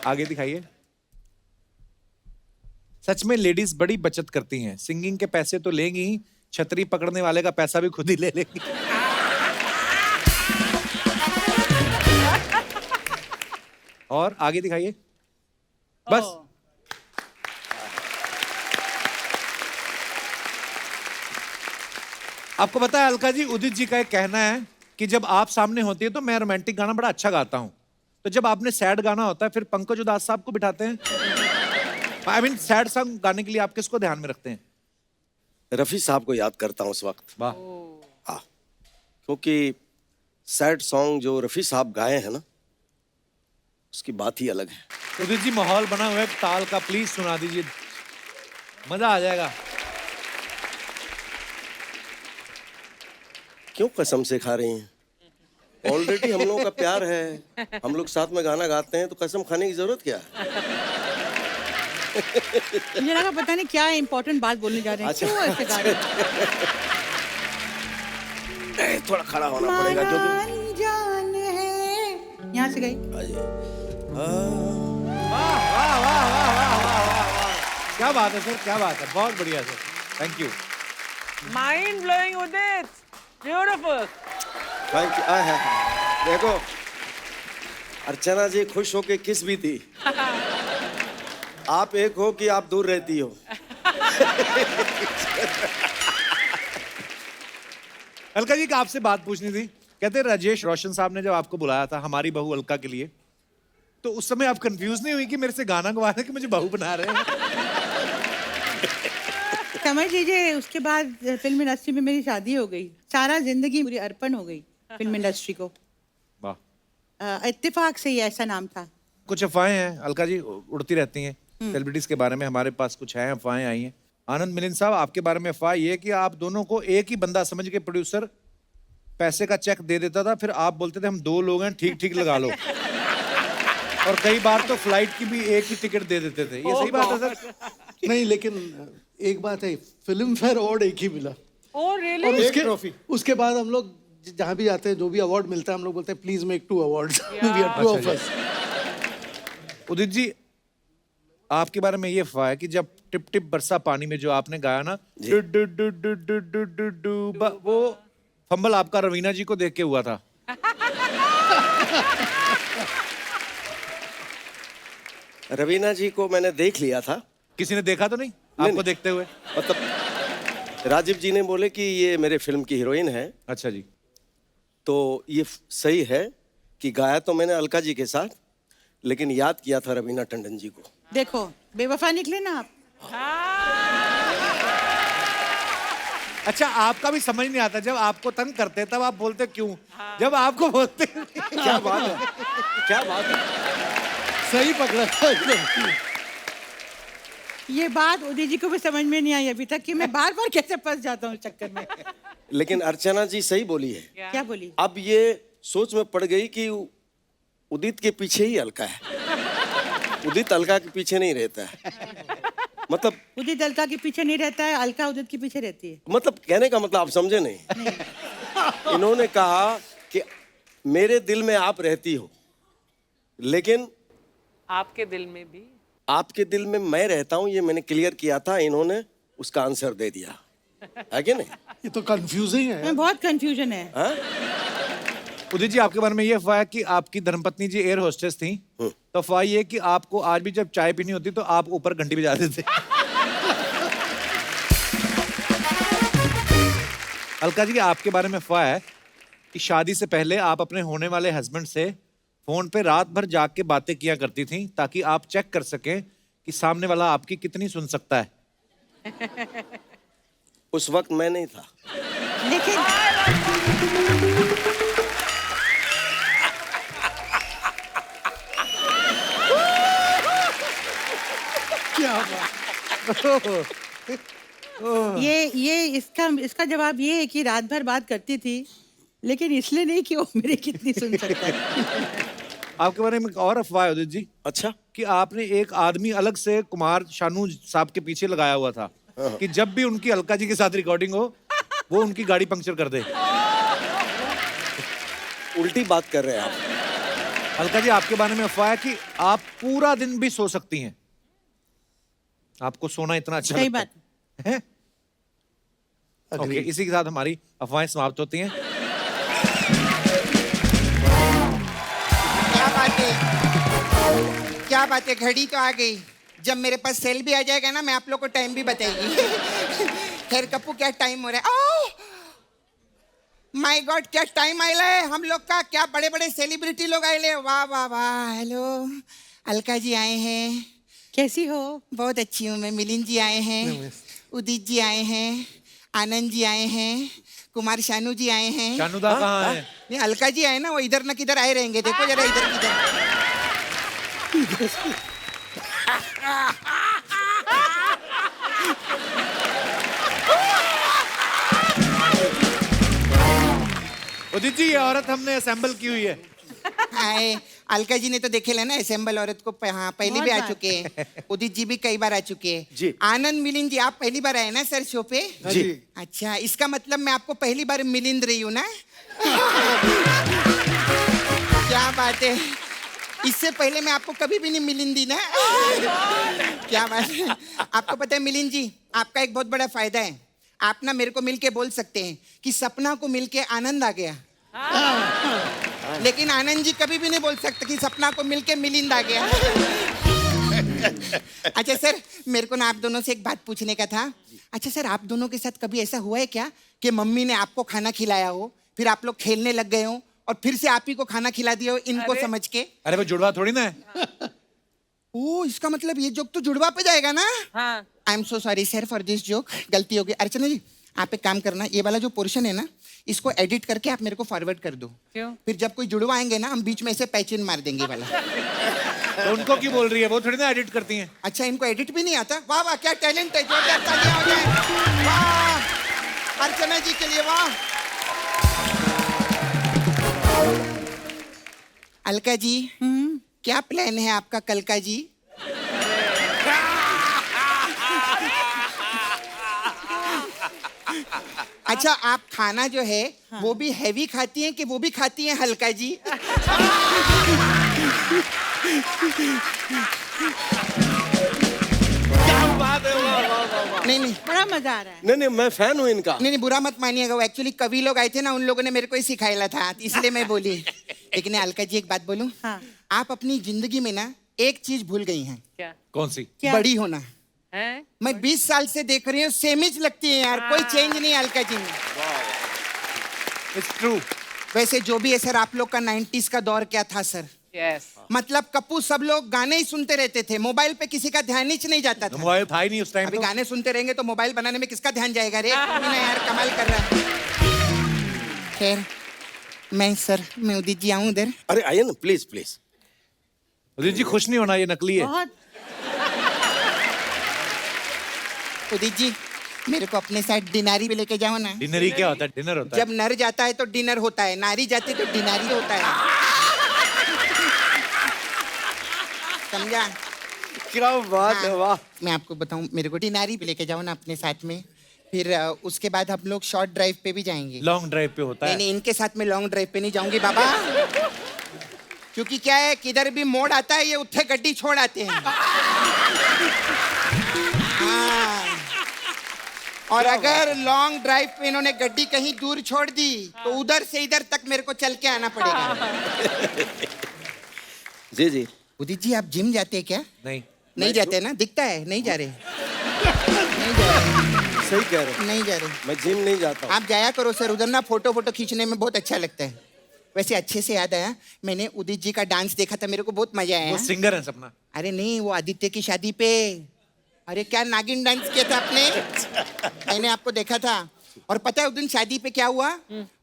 A: आगे दिखाइए। सच में लेडीज बड़ी बचत करती हैं, सिंगिंग के पैसे तो लेंगी ही, छतरी पकड़ने वाले का पैसा भी खुद ही ले लेंगी। और आगे दिखाइए बस। आपको पता है अलका जी, उदित जी का एक कहना है कि जब आप सामने होती है तो मैं रोमांटिक गाना बड़ा अच्छा गाता हूं, तो जब आपने सैड गाना होता है फिर पंकज उदास साहब को बिठाते हैं। आई मीन सैड सॉन्ग गाने के लिए आप किसको ध्यान में रखते हैं?
F: रफ़ी साहब को याद करता हूँ उस वक्त।
A: वाह।
F: हाँ, क्योंकि सैड सॉन्ग जो रफ़ी साहब गाए हैं ना, उसकी बात ही अलग है।
A: उदित जी माहौल बना हुआ है ताल का, प्लीज सुना दीजिए, मजा आ जाएगा।
F: क्यों कसम से खा रही हैं? ऑलरेडी हम लोगों का प्यार है, हम लोग साथ में गाना गाते हैं, तो कसम खाने की जरूरत क्या है?
G: मुझे लगा पता नहीं क्या इंपॉर्टेंट बात बोलने जा रहे हैं। क्यों ऐसे गा रहे हैं?
F: थोड़ा खड़ा होना पड़ेगा जो
G: अनजान है, यहाँ से गई।
A: क्या बात है सर, क्या बात है, बहुत बढ़िया sir, thank you.
D: Mind blowing Udit, beautiful.
F: Thank you. देखो अर्चना जी खुश होके किस भी थी, आप एक हो कि आप दूर रहती हो।
A: अलका जी का आपसे बात पूछनी थी। कहते हैं राजेश रोशन साहब ने जब आपको बुलाया था हमारी बहू अलका के लिए, तो उस समय आप कंफ्यूज नहीं हुई कि मेरे से गाना गवा रहे हैं कि मुझे बहू बना रहे हैं?
G: समझ लीजिए उसके बाद फिल्म इंडस्ट्री में मेरी शादी हो गई, सारा जिंदगी पूरी अर्पण हो गई फिल्म इंडस्ट्री को।
A: वाह।
G: इत्तेफाक से ही ऐसा नाम था।
A: कुछ अफवाहें हैं अलका जी, उड़ती रहती हैं सेलिब्रिटीज के बारे में, हमारे पास कुछ है अफवाहें आई हैं। आनंद मिलिंद साहब, आपके बारे में अफवाह ये है कि आप दोनों को एक ही बंदा समझ के प्रोड्यूसर पैसे का चेक दे देता था, फिर आप बोलते थे हम 2 लोग हैं, ठीक ठीक लगा लो। और कई बार तो फ्लाइट की भी एक ही टिकट दे देते थे। ये सही बात है सर?
E: नहीं, लेकिन एक बात है, फिल्म फेयर अवार्ड एक ही मिला।
D: Oh really?
E: और उसके बाद हम लोग जहाँ भी जाते हैं, जो भी अवार्ड मिलता है, हम लोग बोलते हैं please make 2 awards. We are 2 of us.
A: Udit ji, आपके बारे में ये अफवाह है कि जब टिप टिप बरसा पानी में जो आपने गाया ना, do do do do do do do do, वो फंबल आपका रवीना जी को देख के हुआ था।
F: रवीना जी को मैंने देख लिया था।
A: किसी ने देखा तो नहीं आपको
F: नहीं।
A: देखते हुए?
F: मतलब राजीव जी ने बोले कि ये मेरे फिल्म की हीरोइन है,
A: अच्छा जी।
F: तो ये सही है कि गाया तो मैंने अलका जी के साथ, लेकिन याद किया था रवीना टंडन जी को।
G: देखो बेवफा निकले ना आप।
A: अच्छा, आपका भी समझ नहीं आता, जब आपको तंग करते तब आप बोलते क्यों, जब आपको बोलते
F: क्या बात है, क्या बात है।
E: सही पकड़ा था एकदम।
G: ये बात उदित जी को भी समझ में नहीं आई अभी तक कि मैं बार बार कैसे फंस जाता हूँ इस चक्कर में।
F: लेकिन अर्चना जी सही बोली है।
G: क्या बोली?
F: अब ये सोच में पड़ गई कि उदित के पीछे ही अलका है, उदित अलका के पीछे नहीं रहता है। मतलब
G: उदित अलका के पीछे नहीं रहता है, अलका उदित के पीछे रहती है।
F: मतलब कहने का मतलब आप समझे नहीं। इन्होंने कहा कि मेरे दिल में आप रहती हो, लेकिन
D: आपके दिल में भी?
F: आपके दिल में मैं रहता हूं, ये मैंने क्लियर किया था, इन्होंने उसका आंसर दे दिया है कि नहीं?
E: ये तो कंफ्यूजिंग है।
G: मैं बहुत कंफ्यूजन है।
F: हाँ?
A: उदित जी, आपके बारे में ये अफवाह है कि आपकी धर्मपत्नी जी एयर होस्टेस थी, तो अफवाह ये है कि आपको आज भी जब चाय पीनी होती तो आप ऊपर घंटी बजाते थे। अलका जी, आपके बारे में अफवाह है कि शादी से पहले आप अपने होने वाले हस्बैंड से फोन पे रात भर जाग के बातें किया करती थी ताकि आप चेक कर सकें कि सामने वाला आपकी कितनी सुन सकता है।
F: उस वक्त मैं नहीं था।
G: लेकिन
E: क्या बात।
G: ये इसका जवाब ये है कि रात भर बात करती थी, लेकिन इसलिए नहीं कि वो मेरी कितनी सुन सकता है।
A: आपके बारे में एक और अफवाह है उदित जी
F: अच्छा
A: कि आपने एक आदमी अलग से कुमार शानू साहब के पीछे लगाया हुआ था कि जब भी उनकी अलका जी के साथ रिकॉर्डिंग हो वो उनकी गाड़ी पंक्चर कर दे।
F: उल्टी बात कर रहे हैं आप।
A: अलका जी आपके बारे में अफवाह है कि आप पूरा दिन भी सो सकती हैं, आपको सोना इतना अच्छा
G: सही
A: लगता
G: बात
A: है? ओके, इसी के साथ हमारी अफवाहें समाप्त होती हैं।
J: क्या बात है, क्या बात है, घड़ी तो आ गई। जब मेरे पास सेल भी आ जाएगा ना, मैं आप लोग को टाइम भी बताएगी। खैर कप्पू, क्या टाइम हो रहा है? ओह माय गॉड, क्या टाइम आया है हम लोग का। क्या बड़े बड़े सेलिब्रिटी लोग आए, वाह वाह वाह। हेलो, अलका जी आए हैं।
G: कैसी हो?
J: बहुत अच्छी हूँ मैं। मिलिंद जी आए हैं, उदित जी आए हैं, आनंद जी आए हैं, कुमार शानू जी आए हैं।
A: शानूदा कहाँ है?
J: नहीं, अलका जी आए ना, वो इधर न किधर आए रहेंगे। देखो जरा इधर किधर।
A: उदित जी, ये औरत हमने असेंबल की हुई है।
J: हाय, अलका जी ने तो देखे ना असेंबल औरत को। हाँ, पहले भी आ चुके हैं। उदित जी भी कई बार आ चुके हैं
F: जी।
J: आनंद, मिलिंद जी, आप पहली बार आए ना सर शो पे?
F: जी।
J: अच्छा, इसका मतलब मैं आपको पहली बार मिलिंद रही हूँ ना? क्या बात है, इससे पहले मैं आपको कभी भी नहीं मिलिंदी ना। क्या बात है। आपको पता है मिलिंद जी, आपका एक बहुत बड़ा फायदा है। आप ना मेरे को मिलके बोल सकते हैं कि सपना को मिलके आनंद आ गया, लेकिन आनंद जी कभी भी नहीं बोल सकते कि सपना को मिलके मिलिंद आ गया। अच्छा सर, मेरे को ना आप दोनों से एक बात पूछने का था। अच्छा सर, आप दोनों के साथ कभी ऐसा हुआ है क्या कि मम्मी ने आपको खाना खिलाया हो, फिर आप लोग खेलने लग गए हो और फिर से आप ही को खाना खिला दिया हो इनको समझ के?
A: अरे वो जुड़वा थोड़ी ना है।
J: ओ, इसका मतलब ये जोक तो जुड़वा पे जाएगा ना?
D: हाँ।
J: I am so sorry sir for this joke, गलती हो गई। अर्चना जी, आप एक काम करना, ये वाला जो पोर्शन है ना, इसको एडिट करके आप मेरे को फॉरवर्ड कर दो।
D: क्यों?
J: फिर जब कोई जुड़वा आएंगे ना, हम बीच में ऐसे पैचिन मार देंगे वाला।
A: तो उनको क्यों बोल रही है, वो थोड़ी ना एडिट करती हैं।
J: अच्छा, इनको एडिट भी नहीं आता? वाह वाह, क्या टैलेंट है। जोरदार तालियां हो जाए। वाह, अर्चना जी के लिए वाह। अलका जी, क्या प्लान है आपका कल का जी? अच्छा, आप खाना जो है वो भी हैवी खाती हैं कि वो भी खाती हैं हल्का जी?
A: क्या बात है, वाह वाह वाह वाह।
J: नहीं नहीं
G: बड़ा मजा आ रहा है।
F: नहीं नहीं, मैं फैन हूँ इनका।
J: नहीं नहीं, बुरा मत मानिएगा। वो एक्चुअली कवि लोग आए थे ना, उन लोगों ने मेरे को ही सिखाया था, इसलिए मैं बोली। लेकिन अलका जी, एक बात बोलूं?
G: हाँ।
J: आप अपनी जिंदगी में ना एक चीज भूल गई हैं।
D: क्या?
A: कौन सी?
G: क्या?
J: बड़ी होना।
D: हैं?
J: मैं 20 साल से देख रही हूँ, सेमिज लगती है यार, कोई चेंज नहीं है अलका जी में।
A: It's true.
J: वैसे जो भी है सर, आप लोग का 90s का दौर क्या था सर?
D: यस।
J: मतलब कप्पू, सब लोग गाने ही सुनते रहते थे, मोबाइल पे किसी का ध्यान ही नहीं जाता था।
A: मोबाइल था ही नहीं उस टाइम।
J: अभी
A: तो
J: गाने सुनते रहेंगे तो मोबाइल बनाने में किसका ध्यान जाएगा रे? ना यार, कमाल कर रहा है। खैर, मैं उदित जी आऊं उधर?
F: अरे आइए ना, प्लीज प्लीज।
A: उदित जी, खुश नहीं होना, ये नकली है।
G: बहुत।
J: उदित जी, मेरे को अपने साथ डिनारी भी लेके जाओ ना।
A: डिनर क्या होता है? डिनर होता है।
J: जब नर जाता है तो डिनर होता है, नारी जाती है तो डिनारी होता है। समझा?
F: क्या बात है,
J: हाँ,
F: वाह।
J: मैं आपको बताऊं, मेरे को डिनारी भी लेके जाओ ना अपने साथ में। फिर उसके बाद हम लोग शॉर्ट ड्राइव पे भी जाएंगे।
A: लॉन्ग ड्राइव पे होता
J: नहीं
A: है।
J: नहीं, इनके साथ में लॉन्ग ड्राइव पे नहीं जाऊंगी बाबा, क्योंकि क्या है, किधर भी मोड़ आता है ये उत्थे गड्डी छोड़ आते हैं। हाँ। और अगर लॉन्ग ड्राइव पे इन्होंने गड्डी कहीं दूर छोड़ दी तो उधर से इधर तक मेरे को चल के आना पड़ेगा।
F: जी जी।
J: उदित जी, आप जिम जाते हैं क्या?
A: नहीं
J: जाते ना, दिखता है नहीं जा रहे। नहीं जा रहे,
F: सही कह रहे हैं।
J: नहीं जा रहे।
F: मैं जिम नहीं जाता हूँ।
J: आप जाया करो सर, उधर ना फोटो खींचने में बहुत अच्छा लगता है। वैसे अच्छे से याद आया, मैंने उदित जी का डांस देखा था, मेरे को बहुत मजा आया।
A: वो सिंगर है सपना।
J: अरे नहीं, वो आदित्य की शादी पे, अरे क्या नागिन डांस किया था आपने, मैंने आपको देखा था। और पता है उस दिन शादी पे क्या हुआ?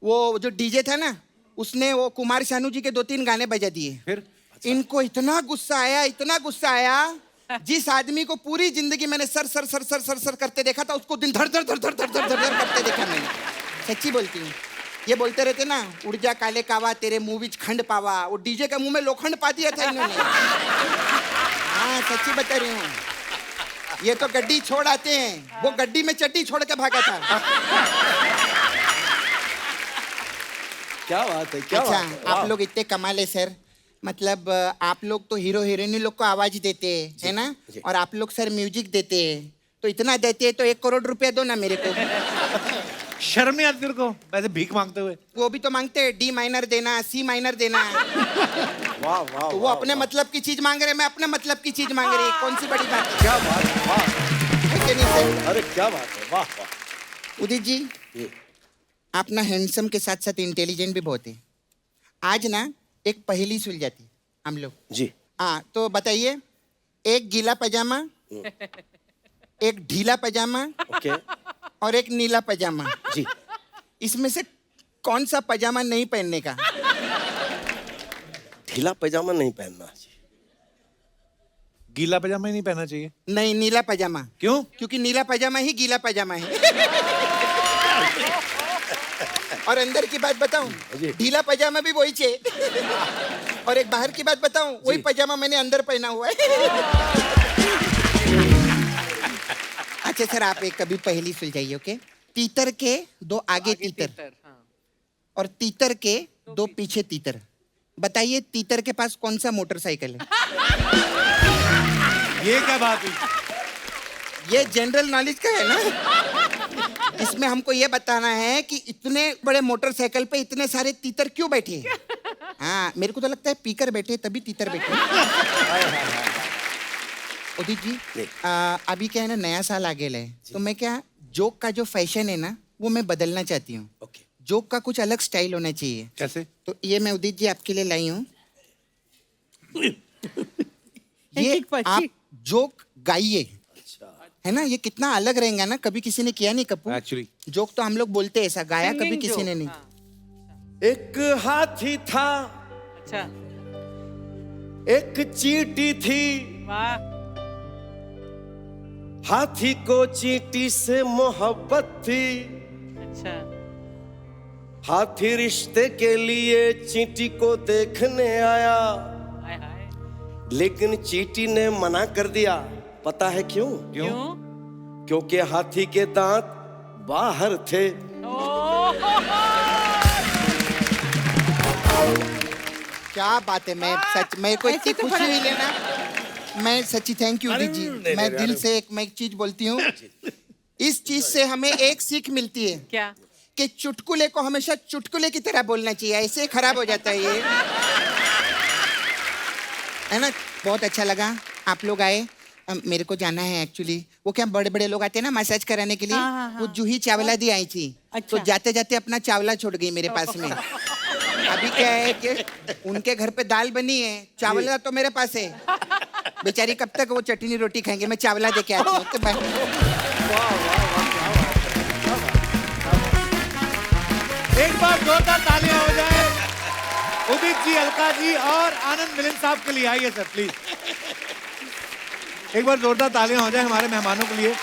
J: वो जो डीजे था ना, उसने वो कुमार शानू जी के 2-3 गाने बजा दिए।
A: फिर
J: इनको इतना गुस्सा आया, इतना गुस्सा आया, जिस आदमी को पूरी जिंदगी मैंने sir sir sir sir sir sir करते देखा था, उसको दिन धड़ धड़ धड़ धड़ धड़ धड़ धड़ धड़ करते देखा मैंने। सच्ची बोलती हूँ। ये बोलते रहते ना, उड़ जा काले कावा तेरे मुंह विच खंड पावा, वो डीजे के मुंह में लोखंड पा दिया था इन्होंने। हाँ सच्ची बता रही हूँ। ये तो गड्डी छोड़ आते हैं, वो गड्डी में चड्डी छोड़ के भागा था।
F: क्या बात है, क्या
J: अच्छा,
F: बात है,
J: आप
F: वाह।
J: लोग इतने कमाल है सर। मतलब आप लोग तो हीरो हीरोइनी लोग को आवाज देते हैं, है ना?
F: जी।
J: और आप लोग सर म्यूजिक देते हैं, तो इतना देते हैं तो 1 करोड़ रुपया दो ना मेरे को।
A: शर्म नहीं आती तेरे को वैसे भीख मांगते हुए?
J: वो भी तो मांगते हैं, डी माइनर देना, सी माइनर देना।
F: वाह वाह
J: तो वो
F: वाह,
J: अपने
F: वाह।
J: मतलब की चीज मांग रहे, मैं अपने मतलब की चीज मांग रही, कौन सी बड़ी बात है?
F: क्या बात है, वाह।
J: है कि नहीं सर?
F: अरे क्या बात है, वाह वाह।
J: उदित जी,
F: ये
J: आप ना हैंडसम के साथ साथ इंटेलिजेंट भी बहुत है। आज ना एक पहेली सुलझाती हम लोग।
F: जी।
J: हाँ तो बताइए, एक गीला पजामा, एक ढीला पजामा
F: ओके।
J: और एक नीला पजामा,
F: जी।
J: इसमें से कौन सा पजामा नहीं पहनने का?
F: ढीला पैजामा नहीं पहनना जी।
A: गीला पजामा ही नहीं पहनना चाहिए?
J: नहीं, नीला पजामा।
A: क्यों?
J: क्योंकि नीला पजामा ही गीला पजामा है। और अंदर की बात बताऊं, ढीला पजामा भी वही चाहिए। और एक बाहर की बात बताऊं, वही पजामा मैंने अंदर पहना हुआ है। अच्छा सर, आप एक कभी पहेली सुलझाइए, ओके? तीतर के 2 आगे तीतर और तीतर के 2 पीछे तीतर। बताइए तीतर के पास कौन सा मोटरसाइकिल है?
A: ये क्या बात हुई?
J: ये जनरल नॉलेज का है ना। इसमें हमको ये बताना है कि इतने बड़े मोटरसाइकिल पे इतने सारे तीतर क्यों बैठे हैं? हाँ, मेरे को तो लगता है पीकर बैठे तभी तीतर बैठे। उदित जी, अभी क्या है ना, नया साल आ गया है, तो मैं क्या जोक का जो फैशन है ना, वो मैं बदलना चाहती हूँ।
F: ओके।
J: जोक का कुछ अलग स्टाइल होना चाहिए।
A: कैसे?
J: तो ये मैं उदित जी आपके लिए लाई हूँ। ये
G: एक पक्षी।
J: आप जोक गाइए, है ना? ये कितना अलग रहेगा ना, कभी किसी ने किया नहीं कपूर।
A: एक्चुअली
J: जोक तो हम लोग बोलते हैं, ऐसा गाया कभी
D: Singing
J: किसी
D: joke,
J: ने नहीं।
D: हाँ।
F: एक हाथी था,
D: अच्छा,
F: एक चींटी थी,
D: वाह।
F: हाथी को चींटी से मोहब्बत थी।
D: अच्छा,
F: हाथी रिश्ते के लिए चींटी को देखने आया,
D: हाय हाय।
F: लेकिन चींटी ने मना कर दिया। पता है क्यों?
D: क्यों?
F: क्योंकि हाथी के दांत बाहर थे।
J: क्या बात है, मैं सच, मेरे को इतनी
G: ऐसे तो
J: खुशी
G: बड़ा-
J: हुई लेना। मैं सच्ची थैंक यू उदित जी। मैं दिल से मैं एक चीज बोलती हूँ, इस चीज से हमें एक सीख मिलती है
D: क्या?
J: कि चुटकुले को हमेशा चुटकुले की तरह बोलना चाहिए, ऐसे खराब हो जाता है ये, है ना? बहुत अच्छा लगा आप लोग आए। मेरे को जाना है एक्चुअली। वो क्या बड़े बड़े लोग आते हैं ना मसाज कराने के लिए,
G: हाँ, हाँ,
J: वो जूही चावला दी आई थी,
G: अच्छा।
J: तो जाते जाते अपना चावला छोड़ गई मेरे पास में। अभी क्या है कि उनके घर पे दाल बनी है, चावला तो मेरे पास है। बेचारी कब तक वो चटनी रोटी खाएंगे, मैं चावला दे के आती हूँ। तो बाय।
A: एक बार जोरदार तालियां हो जाए उदित जी, अलका जी और आनंद मिलिंद साहब के लिए। आइए सर प्लीज, एक बार जोरदार तालियां हो जाए हमारे मेहमानों के लिए।